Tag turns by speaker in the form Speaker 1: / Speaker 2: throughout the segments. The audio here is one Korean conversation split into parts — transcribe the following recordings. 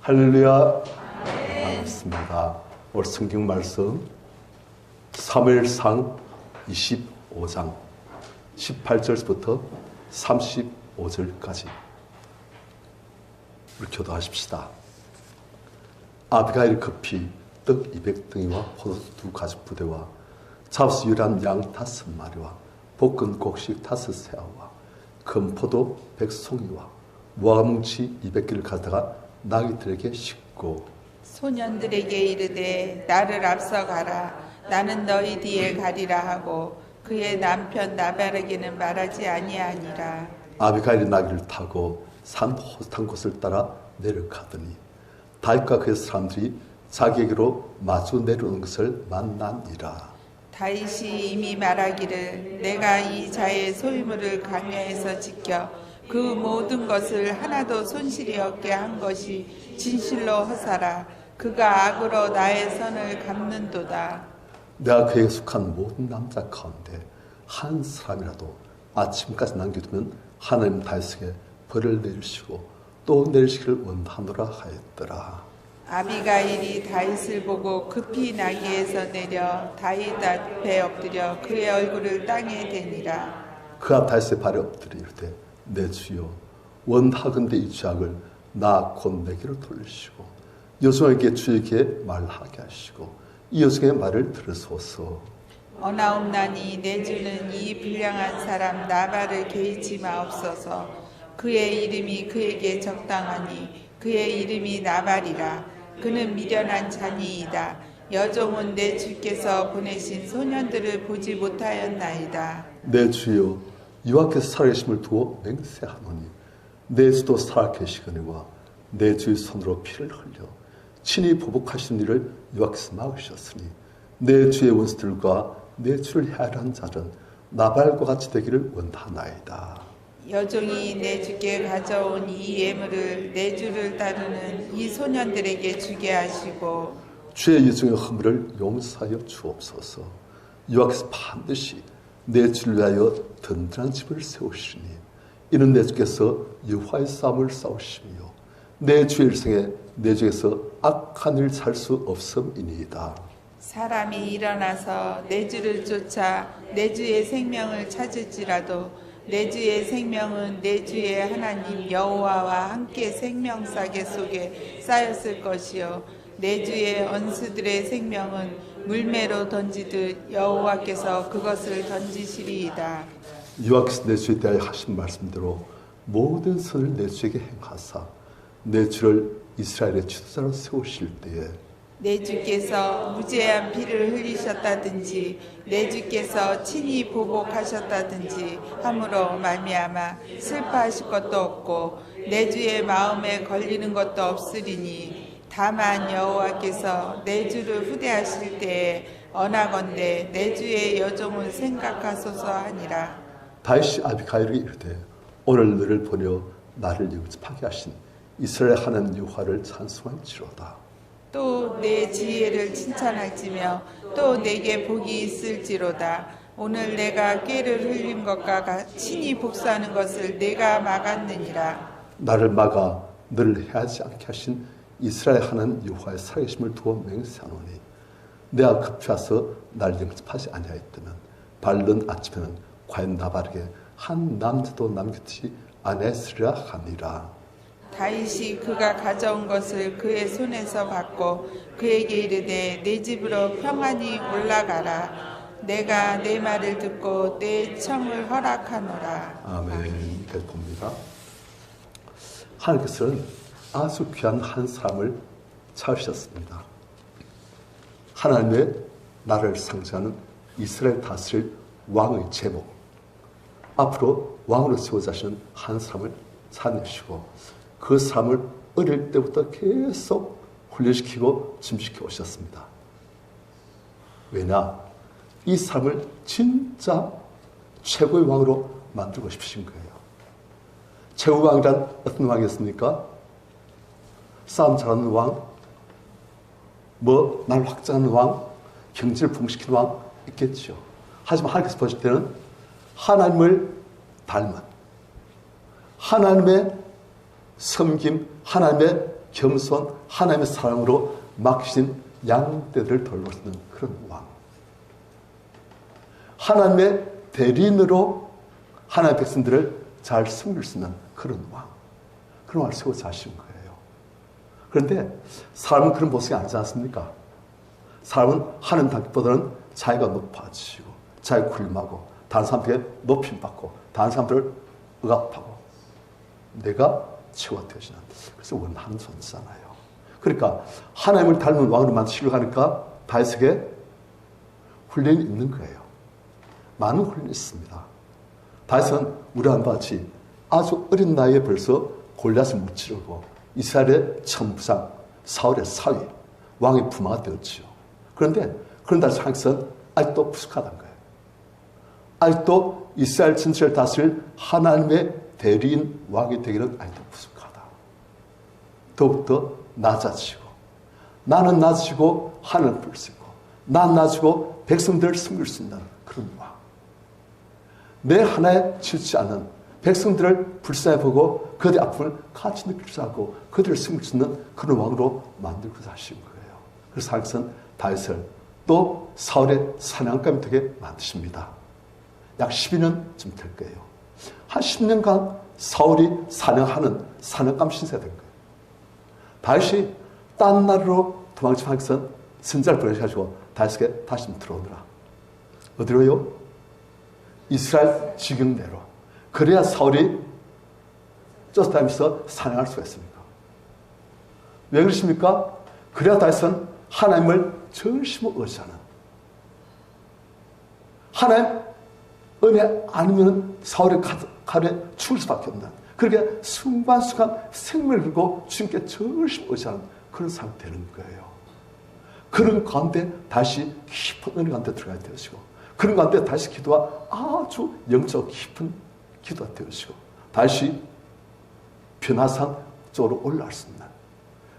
Speaker 1: 할렐루야. 반갑습니다. 오늘 성경 말씀 사무엘상 25장 18절부터 35절까지 우리 교도하십시다. 아비가일이 급히 떡 200덩이와 포도주 2가죽 부대와 잡수 유란 양 5마리와 볶은 곡식 5세아와 금포도 100송이와 무화과뭉치 200개를 가져다가 나귀들에게 싣고
Speaker 2: 소년들에게 이르되 나를 앞서가라. 나는 너희 뒤에 가리라 하고 그의 남편 나발에게는 말하지 아니하니라.
Speaker 1: 아비가일이 나귀를 타고 산 호슷한 곳을 따라 내려가더니 다윗과 그의 사람들이 자기에게로 마주 내려오는 것을 만나니라.
Speaker 2: 다윗이 이미 말하기를 내가 이 자의 소유물을 강요해서 지켜 그 모든 것을 하나도 손실이 없게 한 것이 진실로 허사라. 그가 악으로 나의 선을 갚는도다.
Speaker 1: 내가 그에게 속한 모든 남자 가운데 한 사람이라도 아침까지 남겨두면 하나님 다윗에게 벌을 내리시고 또 내리시기를 원하노라 하였더라.
Speaker 2: 아비가일이 다윗을 보고 급히 나귀에서 내려 다윗 앞에 엎드려 그의 얼굴을 땅에 대니라.
Speaker 1: 그가 다윗의 발에 엎드려 이르되 내 주여 원하건대 이 죄악을 나 곧 내게로 돌리시고 여종에게 주에게 말하게 하시고 이 여종의 말을 들으소서.
Speaker 2: 어나옵나니 내 주는 이 불량한 사람 나발을 개의치 마옵소서. 그의 이름이 그에게 적당하니 그의 이름이 나발이라. 그는 미련한 자니이다. 여종은 내 주께서 보내신 소년들을 보지 못하였나이다.
Speaker 1: 내 주여 여호와께서 살아계심을 두어 맹세하노니 내 주도 살아계시거니와 내 주의 손으로 피를 흘려 친히 보복하신 일을 여호와께서 막으셨으니 내 주의 원수들과 내 주를 해하려는 자는 나발과 같이 되기를 원하나이다.
Speaker 2: 여종이 내 주께 가져온 이 예물을 내 주를 따르는 이 소년들에게 주게 하시고
Speaker 1: 주의 여종의 허물을 용서하여 주옵소서. 여호와께서 반드시 내 주를 위하여 든든한 집을 세우시니 이는 내 주께서 여호와의 싸움을 싸우시며 내 주의 일생에 내 주에서 악한 일 살 수 없음이니이다.
Speaker 2: 사람이 일어나서 내 주를 쫓아 내 주의 생명을 찾을지라도 내 주의 생명은 내 주의 하나님 여호와와 함께 생명싸개 속에 쌓였을 것이요 내 주의 원수들의 생명은 물매로 던지듯 여호와께서 그것을 던지시리이다.
Speaker 1: 여호와께서 내 주에 대하여 하신 말씀대로 모든 선을 내 주에게 행하사 내 주를 이스라엘의 지도자로 세우실 때에
Speaker 2: 내 주께서 무죄한 피를 흘리셨다든지 내 주께서 친히 보복하셨다든지 함으로 말미암아 슬퍼하실 것도 없고 내 주의 마음에 걸리는 것도 없으리니 다만 여호와께서 내 주를 후대하실 때에 언하건대 내 주의 여종을 생각하소서 하니라.
Speaker 1: 다윗이 아비가일에게 이르되 오늘 너를 보내어 나를 영접하게 하신 이스라엘 하나님 여호와를 찬송할지로다.
Speaker 2: 또 내 지혜를 칭찬할지며 또 내게 복이 있을지로다. 오늘 내가 꾀를 흘린 것과 친히 복수하는 것을 내가 막았느니라.
Speaker 1: 나를 막아 너를 해하지 않게 하신 이스라엘 하나님 여호와의 살아계심을 두어 맹세하노니 내가 급히 와서 나를 영접하지 아니하였다면 밝은 아침에는 과연 나발에게 한 남자도 남겼지 아니하였으리라 하니라.
Speaker 2: 다윗이 그가 가져온 것을 그의 손에서 받고 그에게 이르되 내 집으로 평안히 올라가라. 내가 내 말을 듣고 내 청을 허락하노라.
Speaker 1: 아멘. 여기까지 봅니다. 하나님께서는 아주 귀한 한 사람을 찾으셨습니다. 하나님의 나라를 상징하는 이스라엘 다스릴 왕의 제목, 앞으로 왕으로 세워자시는 한 사람을 찾으시고 그 사람을 어릴 때부터 계속 훈련시키고 준비시켜 오셨습니다. 왜냐? 이 사람을 진짜 최고의 왕으로 만들고 싶으신 거예요. 최고의 왕이란 어떤 왕이었습니까? 싸움 잘하는 왕, 날 확장하는 왕, 경제를 부흥시키는 왕 있겠죠. 하지만 하나님께서 보실 때는 하나님을 닮은 하나님의 섬김, 하나님의 겸손 하나님의 사랑으로 맡기신 양떼들을 돌보시는 그런 왕. 하나님의 대리인으로 하나님의 백성들을 잘 섬길 수 있는 그런 왕. 그런 왕을 세워서 하신 거예요. 그런데 사람은 그런 모습이 아니지 않습니까? 사람은 하나님 닮기보다는 자기가 높아지고 자기가 군림하고 다른 사람들에게 높임받고 다른 사람들을 억압하고 내가 최고가 되어지는, 그래서 원하는 존재잖아요. 그러니까 하나님을 닮은 왕으로 만드시려고 하니까 다윗에게 훈련이 있는 거예요. 많은 훈련이 있습니다. 다윗은 우리와 같이 아주 어린 나이에 벌써 골리앗을 무찌르고 이스라엘의 천부장 사울의 사위 왕의 부마가 되었지요. 그런데 그런 다윗은 아직도 부족하다는 거예요. 아직도 이스라엘 전체를 다스릴 하나님의 대리인 왕이 되기는 아직도 부족하다. 더욱더 낮아지고, 나는 낮아지고 하늘을 부를 수 있고, 난 낮아지고 백성들을 섬길 수 있는 그런 왕. 내 하나에 지치 않은 백성들을 불쌍히 보고 그들의 아픔을 같이 느낄 줄 알고 그들을 섬길 수 있는 그런 왕으로 만들고자 하신 거예요. 그래서 하나님은 다윗을 또 사울의 사냥감이 되게 만드십니다. 약 12년쯤 될 거예요. 한 10년간 사울이 사냥하는 사냥감 신세가 된 거예요. 다윗이 딴 나라로 도망친 하기선 선자를 보내셔가지고 다윗에게 다시 좀 들어오느라. 어디로요? 이스라엘 지경내로. 그래야 사울이 쫓아다니면서 사냥할 수가 있습니까? 왜 그러십니까? 그래야 다윗은 하나님을 전심으로 의지하는, 하나님 은혜 아니면 사울의 칼에 죽을 수밖에 없는, 그렇게 순간순간 생명을 걸고 주님께 전심으로 의지하는 그런 사람이 되는 거예요. 그런 가운데 다시 깊은 은혜 가운데 들어가야 되시고, 그런 가운데 다시 기도가 아주 영적 깊은 기도가 되시고, 다시 변화산 쪽으로 올라갈 수 있는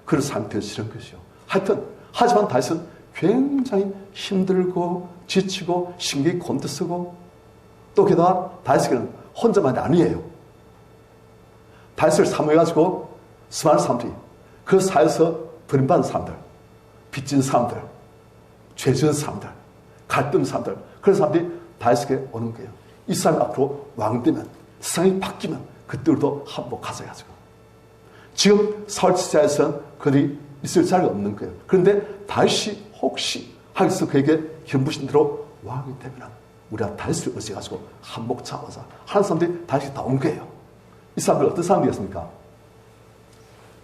Speaker 1: 그런 삶이 되시는 것이요. 하지만 다윗은 굉장히 힘들고 지치고 신경이 곤두서고, 또 게다가 다윗에게는 혼자만이 아니에요. 다윗을 사모해가지고 수많은 사람들이 그 사회에서 버림받은 사람들, 빚진 사람들, 죄 지은 사람들, 갈등 사람들, 그런 사람들이 다윗에게 오는 거예요. 이 사람이 앞으로 왕 되면, 세상이 바뀌면 그때도 한몫 가져가지고. 지금 사울 지사에서는 그들이 있을 자리가 없는 거예요. 그런데 다윗이 혹시 하기서 그에게 견부신 대로 왕이 되면 우리가 다윗을 의지해가지고 한몫 잡아자 하는 사람들이 다윗이 다 온 거예요. 이 사람들 어떤 사람들이었습니까?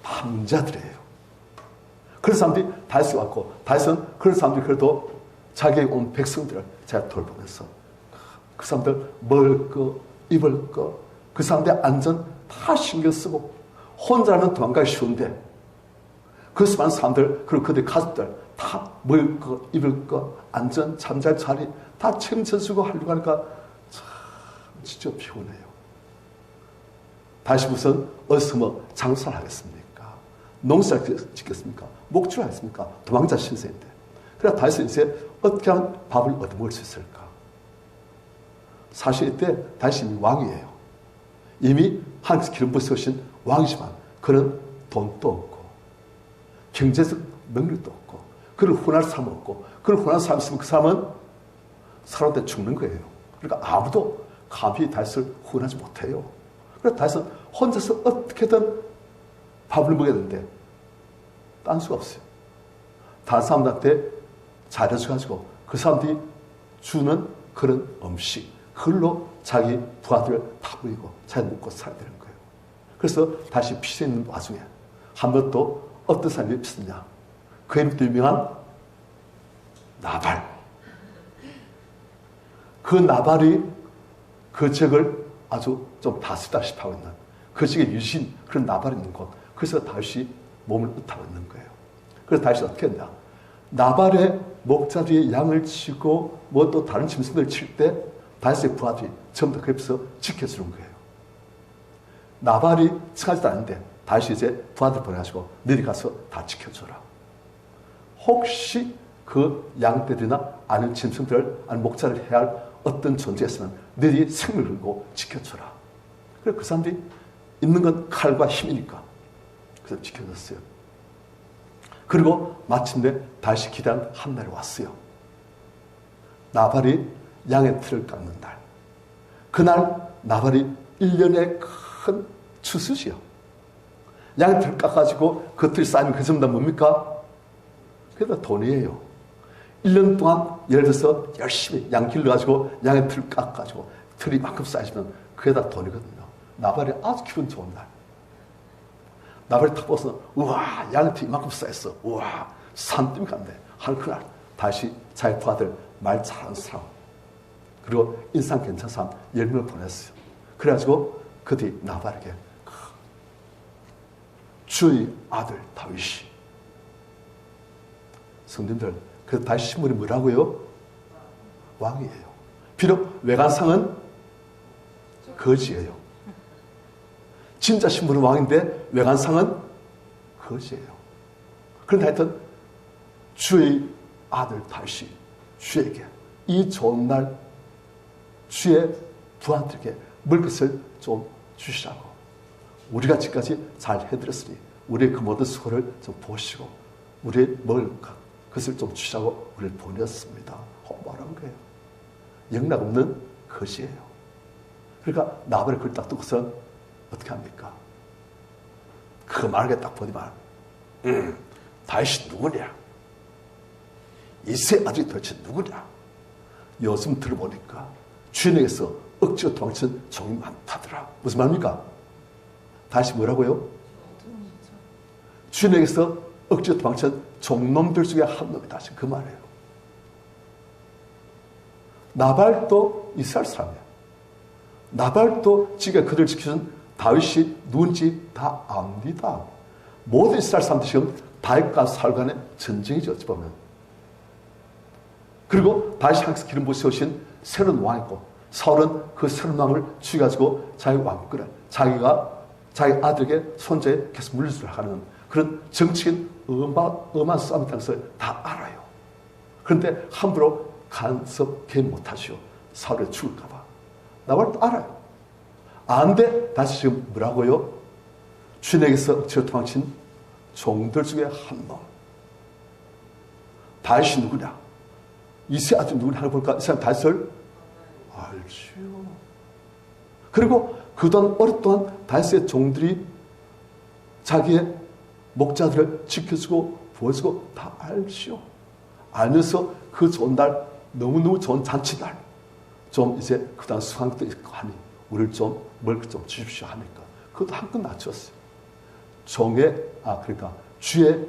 Speaker 1: 다 문제들이에요. 그런 사람들이 다윗이 왔고, 다윗은 그런 사람들이 그래도 자기에게 온 백성들을 제가 돌보면서 그 사람들 먹을 거, 입을 거, 그 사람들의 안전 다 신경 쓰고, 혼자라면 도망가기 쉬운데 그 수많은 사람들, 그리고 그들의 가족들 다 먹을 거, 입을 거, 안전, 잠잘 자리 다 책임져주고 하려고 하니까 참 진짜 피곤해요. 다시 무슨 어디서 뭐 장사를 하겠습니까? 농사를 짓겠습니까? 목줄을 하겠습니까? 도망자 신세인데. 그래서 다윗은 이제 어떻게 하면 밥을 얻어먹을 수 있을까? 사실 이때 다윗이 이미 왕이에요. 이미 하나님께서 기름 부으신 왕이지만 그는 돈도 없고 경제적 능력도 없고 그를 훈할 사람 없고, 그를 훈할 사람 있으면 그 사람은 살아도 죽는 거예요. 그러니까 아무도 감히 다윗을 훈하지 못해요. 그래서 다윗은 혼자서 어떻게든 밥을 먹여야 되는데 딴 수가 없어요. 다른 사람들한테 잘해줘가지고 그 사람들이 주는 그런 음식, 그걸로 자기 부하들을 다 먹이고 자기 먹고 살아야 되는 거예요. 그래서 다시 피해 있는 와중에 한 번 또 어떤 사람이 있었냐, 그 이름도 유명한 나발. 그 나발이 그 지역을 아주 좀 다스다시피 하고 있는 그 지역의 유신, 그런 나발이 있는 곳, 그래서 다윗이 몸을 의탁하고 있는 거예요. 그래서 다윗이 어떻게 했냐, 나발의 목자리에 양을 치고 뭐 또 다른 짐승들을 칠 때 다윗의 부하들이 전부 다 그 옆에서 지켜주는 거예요. 나발이 칭하지도 않는데 다윗이 이제 부하들 보내가지고 너희 가서 다 지켜줘라. 혹시 그 양떼들이나 아니면 짐승들을 아니면 목자를 해야 할 어떤 존재였으면 너희 생명을 걸고 지켜줘라. 그래서 그 사람들이 있는 건 칼과 힘이니까 그래서 지켜줬어요. 그리고 마침내 다시 기다린 한 날이 왔어요. 나발이 양의 틀을 깎는 날. 그날 나발이 1년의 큰 추수지요. 양의 틀을 깎아가지고 그 틀이 쌓이면 그 전부 다 뭡니까? 그게 다 돈이에요. 1년 동안 예를 들어서 열심히 양 길러가지고 양의 틀을 깎아가지고 틀이 만큼 쌓이시면 그게 다 돈이거든요. 나발이 아주 기분 좋은 날. 나발이 탁 벗어, 우와, 양의 틀이 이만큼 쌓였어. 우와, 산뜸이 간대. 하는 그날 다시 자기 부하들 말 잘하는 사람, 그리고 인상 괜찮은 사람 10명을 보냈어요. 그래가지고 그 뒤 나발에게 주의 아들 다윗이, 성님들, 그 다윗 신분이 뭐라고요? 왕이에요. 비록 외관상은 거지예요. 진짜 신분은 왕인데 외관상은 거지예요. 그런데 하여튼 주의 아들 다윗이 주에게 이 좋은 날 주의 부하들에게 먹을 것을 좀 주시라고, 우리가 지금까지 잘 해드렸으니 우리의 그 모든 수고를 좀 보시고 우리의 먹을 것을 좀 주시라고 우리를 보냈습니다. 말한 거예요. 영락 없는 것이에요. 그러니까 나발이 그걸 딱 듣고서 어떻게 합니까? 그 말을 딱 보니만 다윗이 누구냐? 이세 아들이 도대체 누구냐? 요즘 들어보니까 주인에게서 억지로 도망친 종이 많다더라. 무슨 말입니까? 다시 뭐라고요? 주인에게서 억지로 도망친 종놈들 중에 한 놈이 다시 그 말이에요. 나발도 이스라엘 사람이에요. 나발도 지가 그들 지켜준 다윗이 누군지 다 압니다. 모든 이스라엘 사람들이 지금 다윗과 사울 간의 전쟁이죠, 어찌 보면. 그리고 다윗이 항상 기름 부어 세우신 새로운 왕이고, 사울은 그 새로운 왕을 죽여가지고 자기 왕권을 자기가 자기 아들에게 손자에 계속 물려주려 하는 그런 정치인 엄한 싸움이 있다는 것을 다 알아요. 그런데 함부로 간섭 개입 못하시오. 사울이 죽을까봐. 나발도 알아요. 아는데 다시 지금 뭐라고요? 주인에게서 억지로 도망친 종들 중에 한 놈. 다윗이 누구냐? 이세 아들 누구냐 하는 볼까? 이 사람 다윗을 알지요. 그리고 그동안 오랫동안 다윗의 종들이 자기의 목자들을 지켜주고 보여주고 다 알지요. 알면서 그 좋은 날, 너무너무 좋은 잔치날, 좀 이제 그다음 수강도 있고 하니 우리를 좀 먹을 것 좀 주십시오 하니까 그것도 한껏 낮췄어요. 그러니까 주의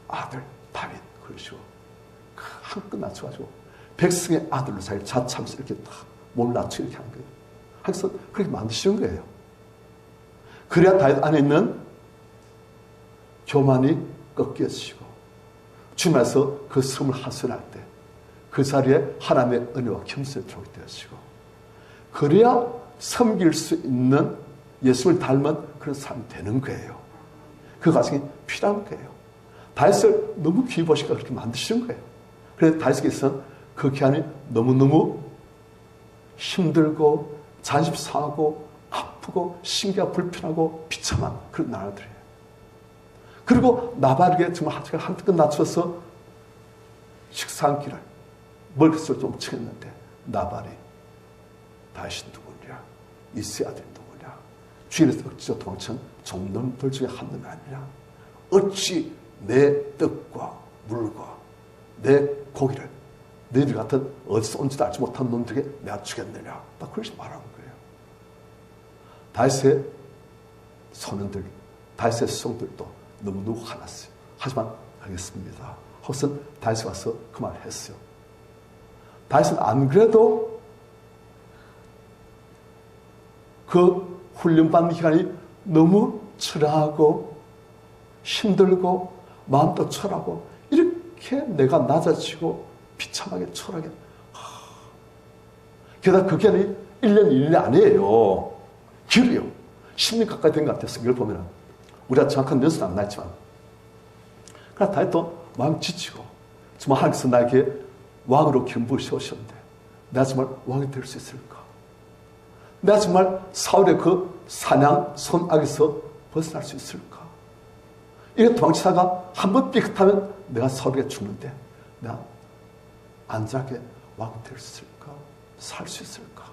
Speaker 1: 아들 다윗, 그러시고 한껏 낮춰가지고 백성의 아들로 자기를 자처하면서 이렇게 딱 몸을 낮추고 이렇게 하는 거예요. 그래서 그렇게 만드시는 거예요. 그래야 다윗 안에 있는 교만이 꺾여지고 주님께서 그 섬을 하선할 때 그 자리에 하나님의 은혜와 겸손이 들어오게 되어지고, 그래야 섬길 수 있는 예수를 닮은 그런 사람이 되는 거예요. 그 과정이 필요한 거예요. 다윗을 너무 귀히 보시니까 그렇게 만드시는 거예요. 그래서 다윗에게서는 그 기한이 너무너무 힘들고 잔심 상하고 아프고 신기가 불편하고 비참한 그런 나라들이에요. 그리고 나발에게 정말 한껏 낮춰서 식사 한 끼를 먹을 것을 좀 챙겼는데, 나발이 다윗이 누구냐? 이세 아들이 누구냐? 주인에서 억지로 도망친 종놈들 중에 한 놈이 아니냐? 어찌 내 떡과 물과 내 고기를 너희들 같은 어디서 온지도 알지 못한 놈들에게 내가 주겠느냐? 딱 그렇게 말하는 거예요. 다윗의 소년들, 다윗의 수송들도 너무너무 화났어요. 하지만 알겠습니다. 혹은 다윗이 와서 그 말을 했어요. 다윗은 안 그래도 그 훈련받는 기간이 너무 초라하고 힘들고 마음도 초라하고 이렇게 내가 낮아지고 비참하게 초라하게, 게다가 그 기간이 1년, 2년이 아니에요. 길어요. 10년 가까이 된 것 같아요. 성경을 보면. 우리가 정확한 연수는 안 나있지만. 그러나 다윗도 마음 지치고, 정말 하나님께서 나에게 왕으로 기름 부으셨는데 내가 정말 왕이 될 수 있을까? 내가 정말 사울의 그 사냥 손악에서 벗어날 수 있을까? 이게 도망치다가 한번 삐끗하면 내가 서울에 죽는데 내가 안전하게 왕 될 수 있을까? 살 수 있을까?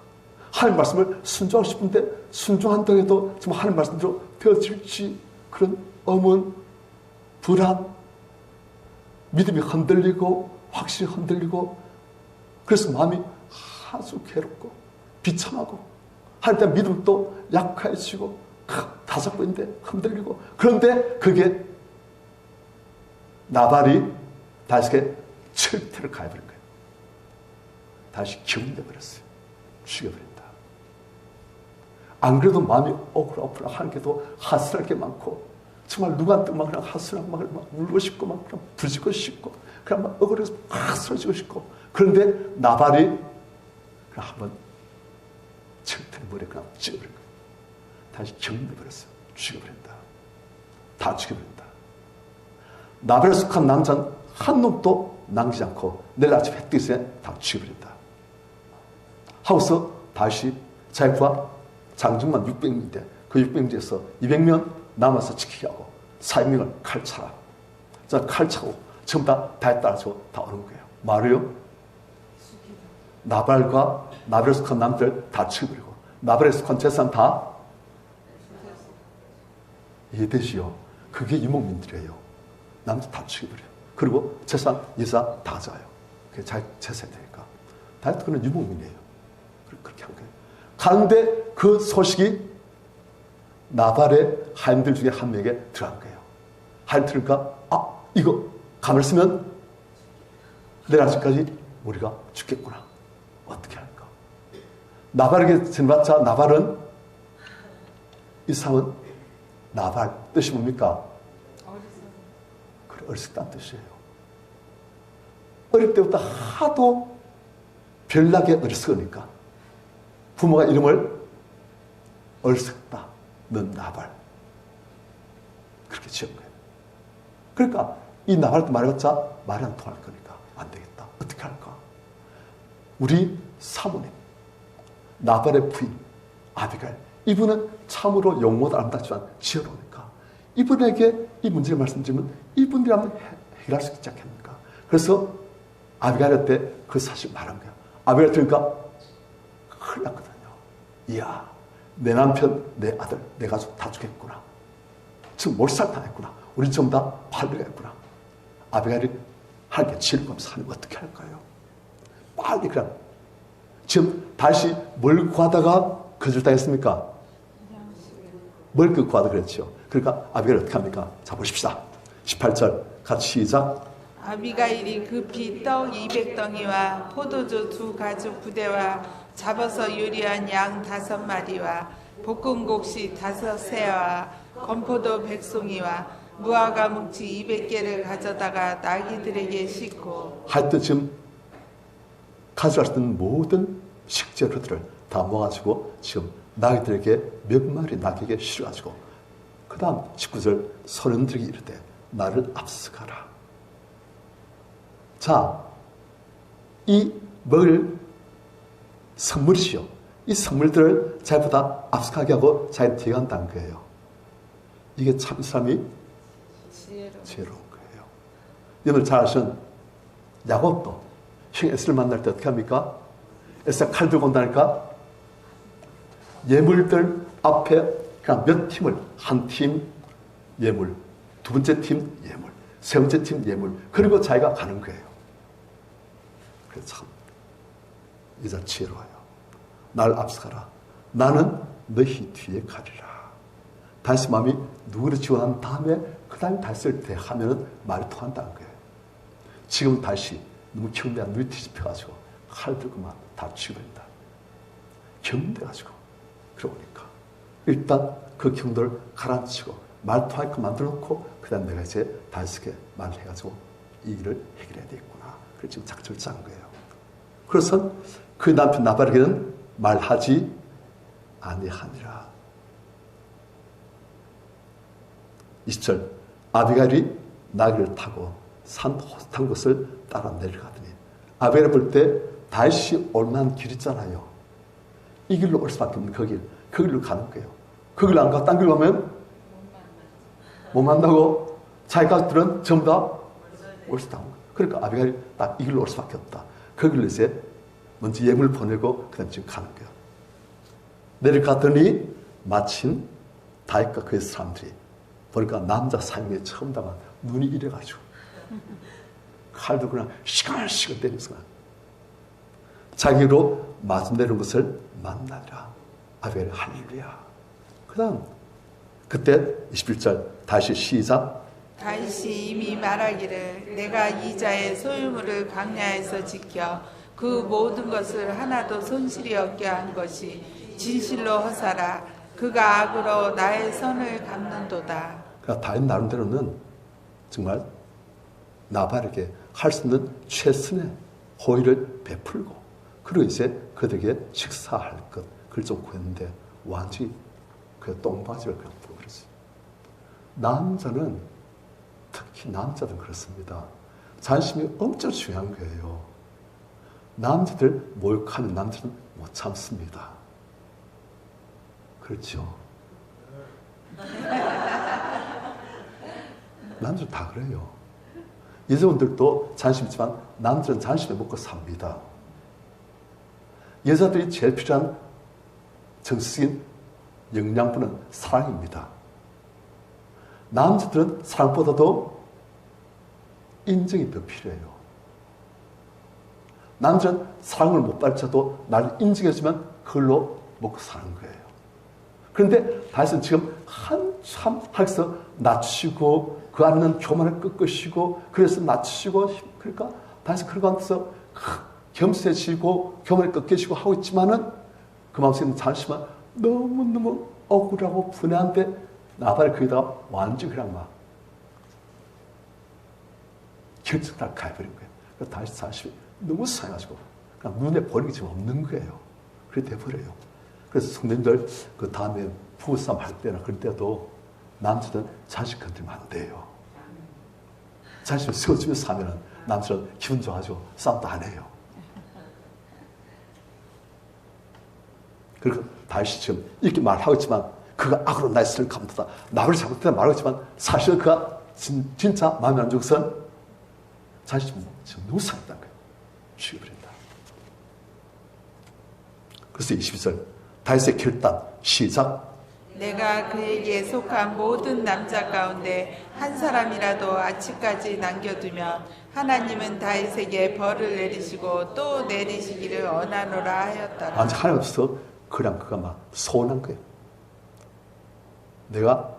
Speaker 1: 하나님 말씀을 순종하고 싶은데 순종한다고 해도 정말 하나님 말씀대로 되어질지 그런 엄은 불안, 믿음이 흔들리고 확실히 흔들리고 그래서 마음이 아주 괴롭고 비참하고 하나님 믿음도 약해지고 다 잡고 있는데 흔들리고 그런데 그게 나발이 다시게 철퇴를 가해버린 거예요. 다시 기운내버렸어요. 죽여버린다. 안 그래도 마음이 오그라오그라 하는 게도 하스할 게 많고 정말 누구한테 막 그냥 하스랑 막 울고 싶고 막 그냥 부지고 싶고 그냥 막 억울해서 막 쓰러지고 싶고 그런데 나발이 그냥 한번 철퇴를 머리에 그냥 찌어버린 거예요. 다시 기운내버렸어요. 죽여버린다. 다 죽여버린다. 나발에 속한 남자는 한 놈도 남기지 않고 내일 아침 해 뜨기 전에 다 죽여버린다. 하고서 다시 자기와 장정만 600명인데 그 600명 중에서 200명 남아서 지키게 하고 400명을 칼차라. 자, 칼차고 전부 다 했다라고 다 오는 거예요. 말이요. 나발과 나발에 속한 남들 다 죽여버리고 나발에 속한 재산 다 이해되시오? 그게 유목민들이에요. 남들 다 죽여버려요. 그리고 재산, 여자 다 가져가요. 그게 자기 재산이 되니까. 다이어트 그는 유목민이에요. 그렇게 한 거예요. 가는데 그 소식이 나발의 하인들 중에 한 명에게 들어간 거예요. 하인 들으니까 이거 가만히 있으면 내일 아침까지 우리가 죽겠구나. 어떻게 할까? 나발에게 전해봤자 나발은 이 사람은 나발 뜻이 뭡니까? 그래, 어리석다는 뜻이에요. 어릴 때부터 하도 별나게 어리석으니까 부모가 이름을 어리석다, 넌 나발 그렇게 지은 거예요. 그러니까 이 나발한테 말해봤자 말이 안 통할 거니까 안 되겠다. 어떻게 할까? 우리 사모님 나발의 부인 아비가일 이분은 참으로 용모도 아름답지만 지혜로우니까 이분에게 이 문제를 말씀드리면 이분이라면 해결할 수 있지 않겠습니까? 그래서 아비가일한테 그 사실 말한 거예요. 아비가일 들으니까 큰일 났거든요. 이야, 내 남편, 내 아들, 내 가족 다 죽겠구나. 지금 몰살당했구나. 우리 전부 다 팔려겠구나. 아비가일이 하나님께 질문하면서 하나님 어떻게 할까요? 빨리 그냥 지금 다시 뭘 구하다가 거절당했습니까? 뭘 구하다 그랬죠. 그러니까 아비가일 어떻게 합니까? 자 보십시다. 18절 같이 시작.
Speaker 2: 아비가일이 급히 떡 200덩이와 포도주 2가죽 부대와 잡아서 요리한 양 5마리와 볶은 곡식 5새와 건포도 100송이와 무화과 뭉치 200개를 가져다가 나귀들에게 싣고
Speaker 1: 하여튼 지금 가져갈 수 있는 모든 식재료들을 다 모아가지고 지금 나귀들에게 몇 마리 나귀에게 실어가지고 그 다음 19절 소년들에게 이르되 나를 앞서가라. 자, 이 먹을 선물이시오. 이 선물들을 자기보다 앞서가게 하고 자기 뒤에 간다는 거예요. 이게 참 사람이 지혜로운 거예요. 여러분 잘 아시는 야곱도 형 에스를 만날 때 어떻게 합니까? 에스가 칼 들고 온다니까 예물들 앞에 그냥 몇 팀을 한 팀 예물, 두 번째 팀 예물, 세 번째 팀 예물 그리고 자기가 가는 거예요. 그래서 참 여자 지혜로워요. 날 앞서가라. 나는 너희 뒤에 가리라. 다시 마음이 누구를 지원한 다음에 그 다음에 다시를 대하면 말이 통한다는 거예요. 지금 다시 너무 경대한 눈이 뒤집혀가지고 칼 들고만 다 죽여버린다. 경대가지고 그러니까 일단 그 경도를 가라앉히고 말 통하게 만들어놓고 그 다음 내가 이제 다시게 말을 해가지고 이 일을 해결해야 되겠구나. 그래서 지금 작전을 짠 거예요. 그래서 그 남편 나발에게는 말하지 아니하니라. 20절 아비가일이 나귀를 타고 산 호슷한 곳을 따라 내려가더니 아비가일을 볼 때 다시 올만한 길 있잖아요. 이 길로 올 수밖에 없는 그 길로 가는 거예요. 그 길로 안 가고 딴 길로 가면 못 만나고 자기 가족들은 전부 다 올수당. 그러니까 아비가일이 딱 이 길로 올 수밖에 없다. 그 길로 이제 먼저 예물을 보내고 그다음 지금 가는 거예요. 내려가더니 마침 다윗과 그의 사람들이 보니까 남자 3명이 처음 당한 눈이 이래가지고 칼도 그냥 시끌시끌 때리면서 자기로 맞은대는 것을 만나리라. 아비가일이 할렐루야. 그 다음 그때 21절 다시 시작.
Speaker 2: 다윗이 이미 말하기를 내가 이 자의 소유물을 광야에서 지켜 그 모든 것을 하나도 손실이 없게 한 것이 진실로 허사라. 그가 악으로 나의 선을 갚는도다.
Speaker 1: 그러니까 다윗 나름대로는 정말 나발에게 할 수 있는 최선의 호의를 베풀고 그리고 이제 그들에게 식사할 것 그걸 좀 구했는데 완전히 그 똥바지를 그냥 부어버렸어요. 남자는 특히 남자들은 그렇습니다. 자존심이 엄청 중요한 거예요. 남자들 모욕하는 남자는 못 참습니다. 그렇죠? 남자들 다 그래요. 여자분들도 자존심 있지만 남자는 자존심에 먹고 삽니다. 여자들이 제일 필요한 정신적인 영양분은 사랑입니다. 남자들은 사랑보다도 인정이 더 필요해요. 남자는 사랑을 못 받쳐도 나를 인정해주면 그걸로 먹고 사는 거예요. 그런데 다윗은 지금 한참 하면서 낮추고 그 안에는 교만을 꺾으시고 그래서 낮추시고 그러니까 다윗은 그런 가운데서 겸손해지고 교만을 꺾으시고 하고 있지만은 그 마음속에 자신만 너무너무 억울하고 분해한데 나발이 거기다가 완전히 그냥 막 결정을 가해버린 거예요. 그래서 다윗 자신이 너무 상해가지고 그냥 눈에 보이는 게 지금 없는 거예요. 그렇게 돼버려요. 그래서 성도님들 그 다음에 부부싸움 할 때나 그럴 때도 남자들은 자식 건드리면 안 돼요. 자식을 세워주면서 하면은 남자들은 기분 좋아가지고 싸움도 안 해요. 그리고 다윗이 지금 이렇게 말하고 있지만 그가 악으로 나의 선을 갚는다. 나를 잘못했다 말하고 있지만 사실 그가 진짜 마음에 안 좋고선 자신이 지금 너무 상했다는 거예요. 죽여버린다. 그래서 22절 다윗의 결단 시작.
Speaker 2: 내가 그에게 속한 모든 남자 가운데 한 사람이라도 아침까지 남겨두면 하나님은 다윗에게 벌을 내리시고 또 내리시기를 원하노라 하였더라.
Speaker 1: 아직 하나님 없어 그냥 그가 막 서운한 거예요. 내가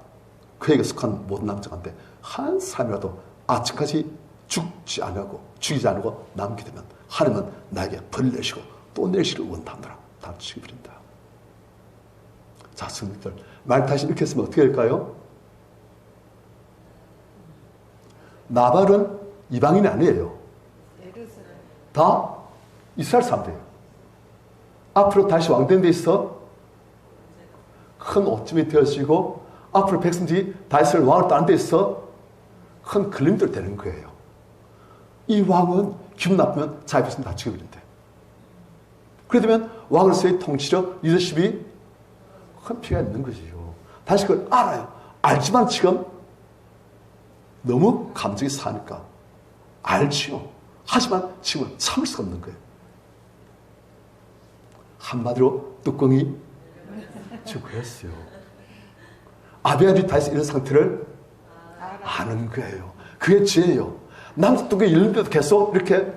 Speaker 1: 그에게 속한 모든 남자 가운데 한 사람이라도 아침까지 죽지 않고 남게 되면 하나님은 나에게 벌을 내시고 또 내시기를 원하노라. 다 죽여버린다. 자, 성도들 말 다시 이렇게 했으면 어떻게 될까요? 나발은 이방인이 아니에요. 다 이스라엘 사람들이에요. 앞으로 다시 왕된 데 있어 큰 오점이 되어지고 앞으로 백성들이 다윗을 왕으로 따는 데 있어 큰 걸림돌이 되는 거예요. 이 왕은 기분 나쁘면 자기 백성 다 죽여버린대. 그래 되면 왕으로서의 통치력, 리더십이 큰 피해가 있는 것이죠. 다시 그걸 알아요. 알지만 지금 너무 감정이 사니까 알지요. 하지만 지금은 참을 수가 없는 거예요. 한마디로 뚜껑이 지금 그랬어요. 아비아들이 다시 이런 상태를 아는 거예요. 그게 죄예요. 남자 뚜껑이 열린데도 계속 이렇게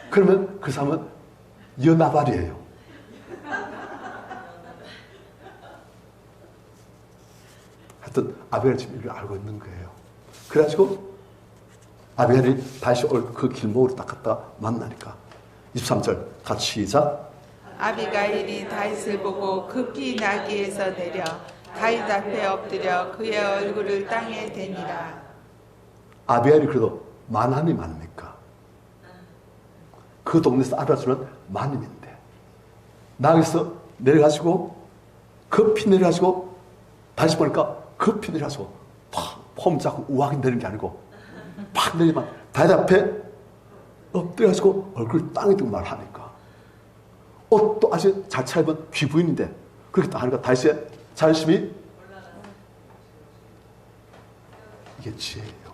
Speaker 1: 그러면 그 사람은 여나발이에요. 하여튼 아비아가 지금 이걸 알고 있는 거예요. 그래가지고 아비아이 다시 올 그 길목으로 딱 갔다 만나니까 23절 같이 시작.
Speaker 2: 아비가일이 다윗을 보고 급히 나귀에서 내려 다윗 앞에 엎드려 그의 얼굴을 땅에 대니라.
Speaker 1: 아비아이 그래도 만함이 많습니까? 그 동네에서 알아주는 마님인데 나귀에서 내려가지고 급히 내려가지고 다시 보니까 급히 내려가지고 폼 잡고 우악이 내리는 게 아니고 팍 내리면 다윗 앞에 엎드려가지고 얼굴 땅에 두고 말하니까 옷도 아주 잘 차입은 귀부인인데 그렇게 딱 하니까 다윗의 자존심이 이게 지혜예요.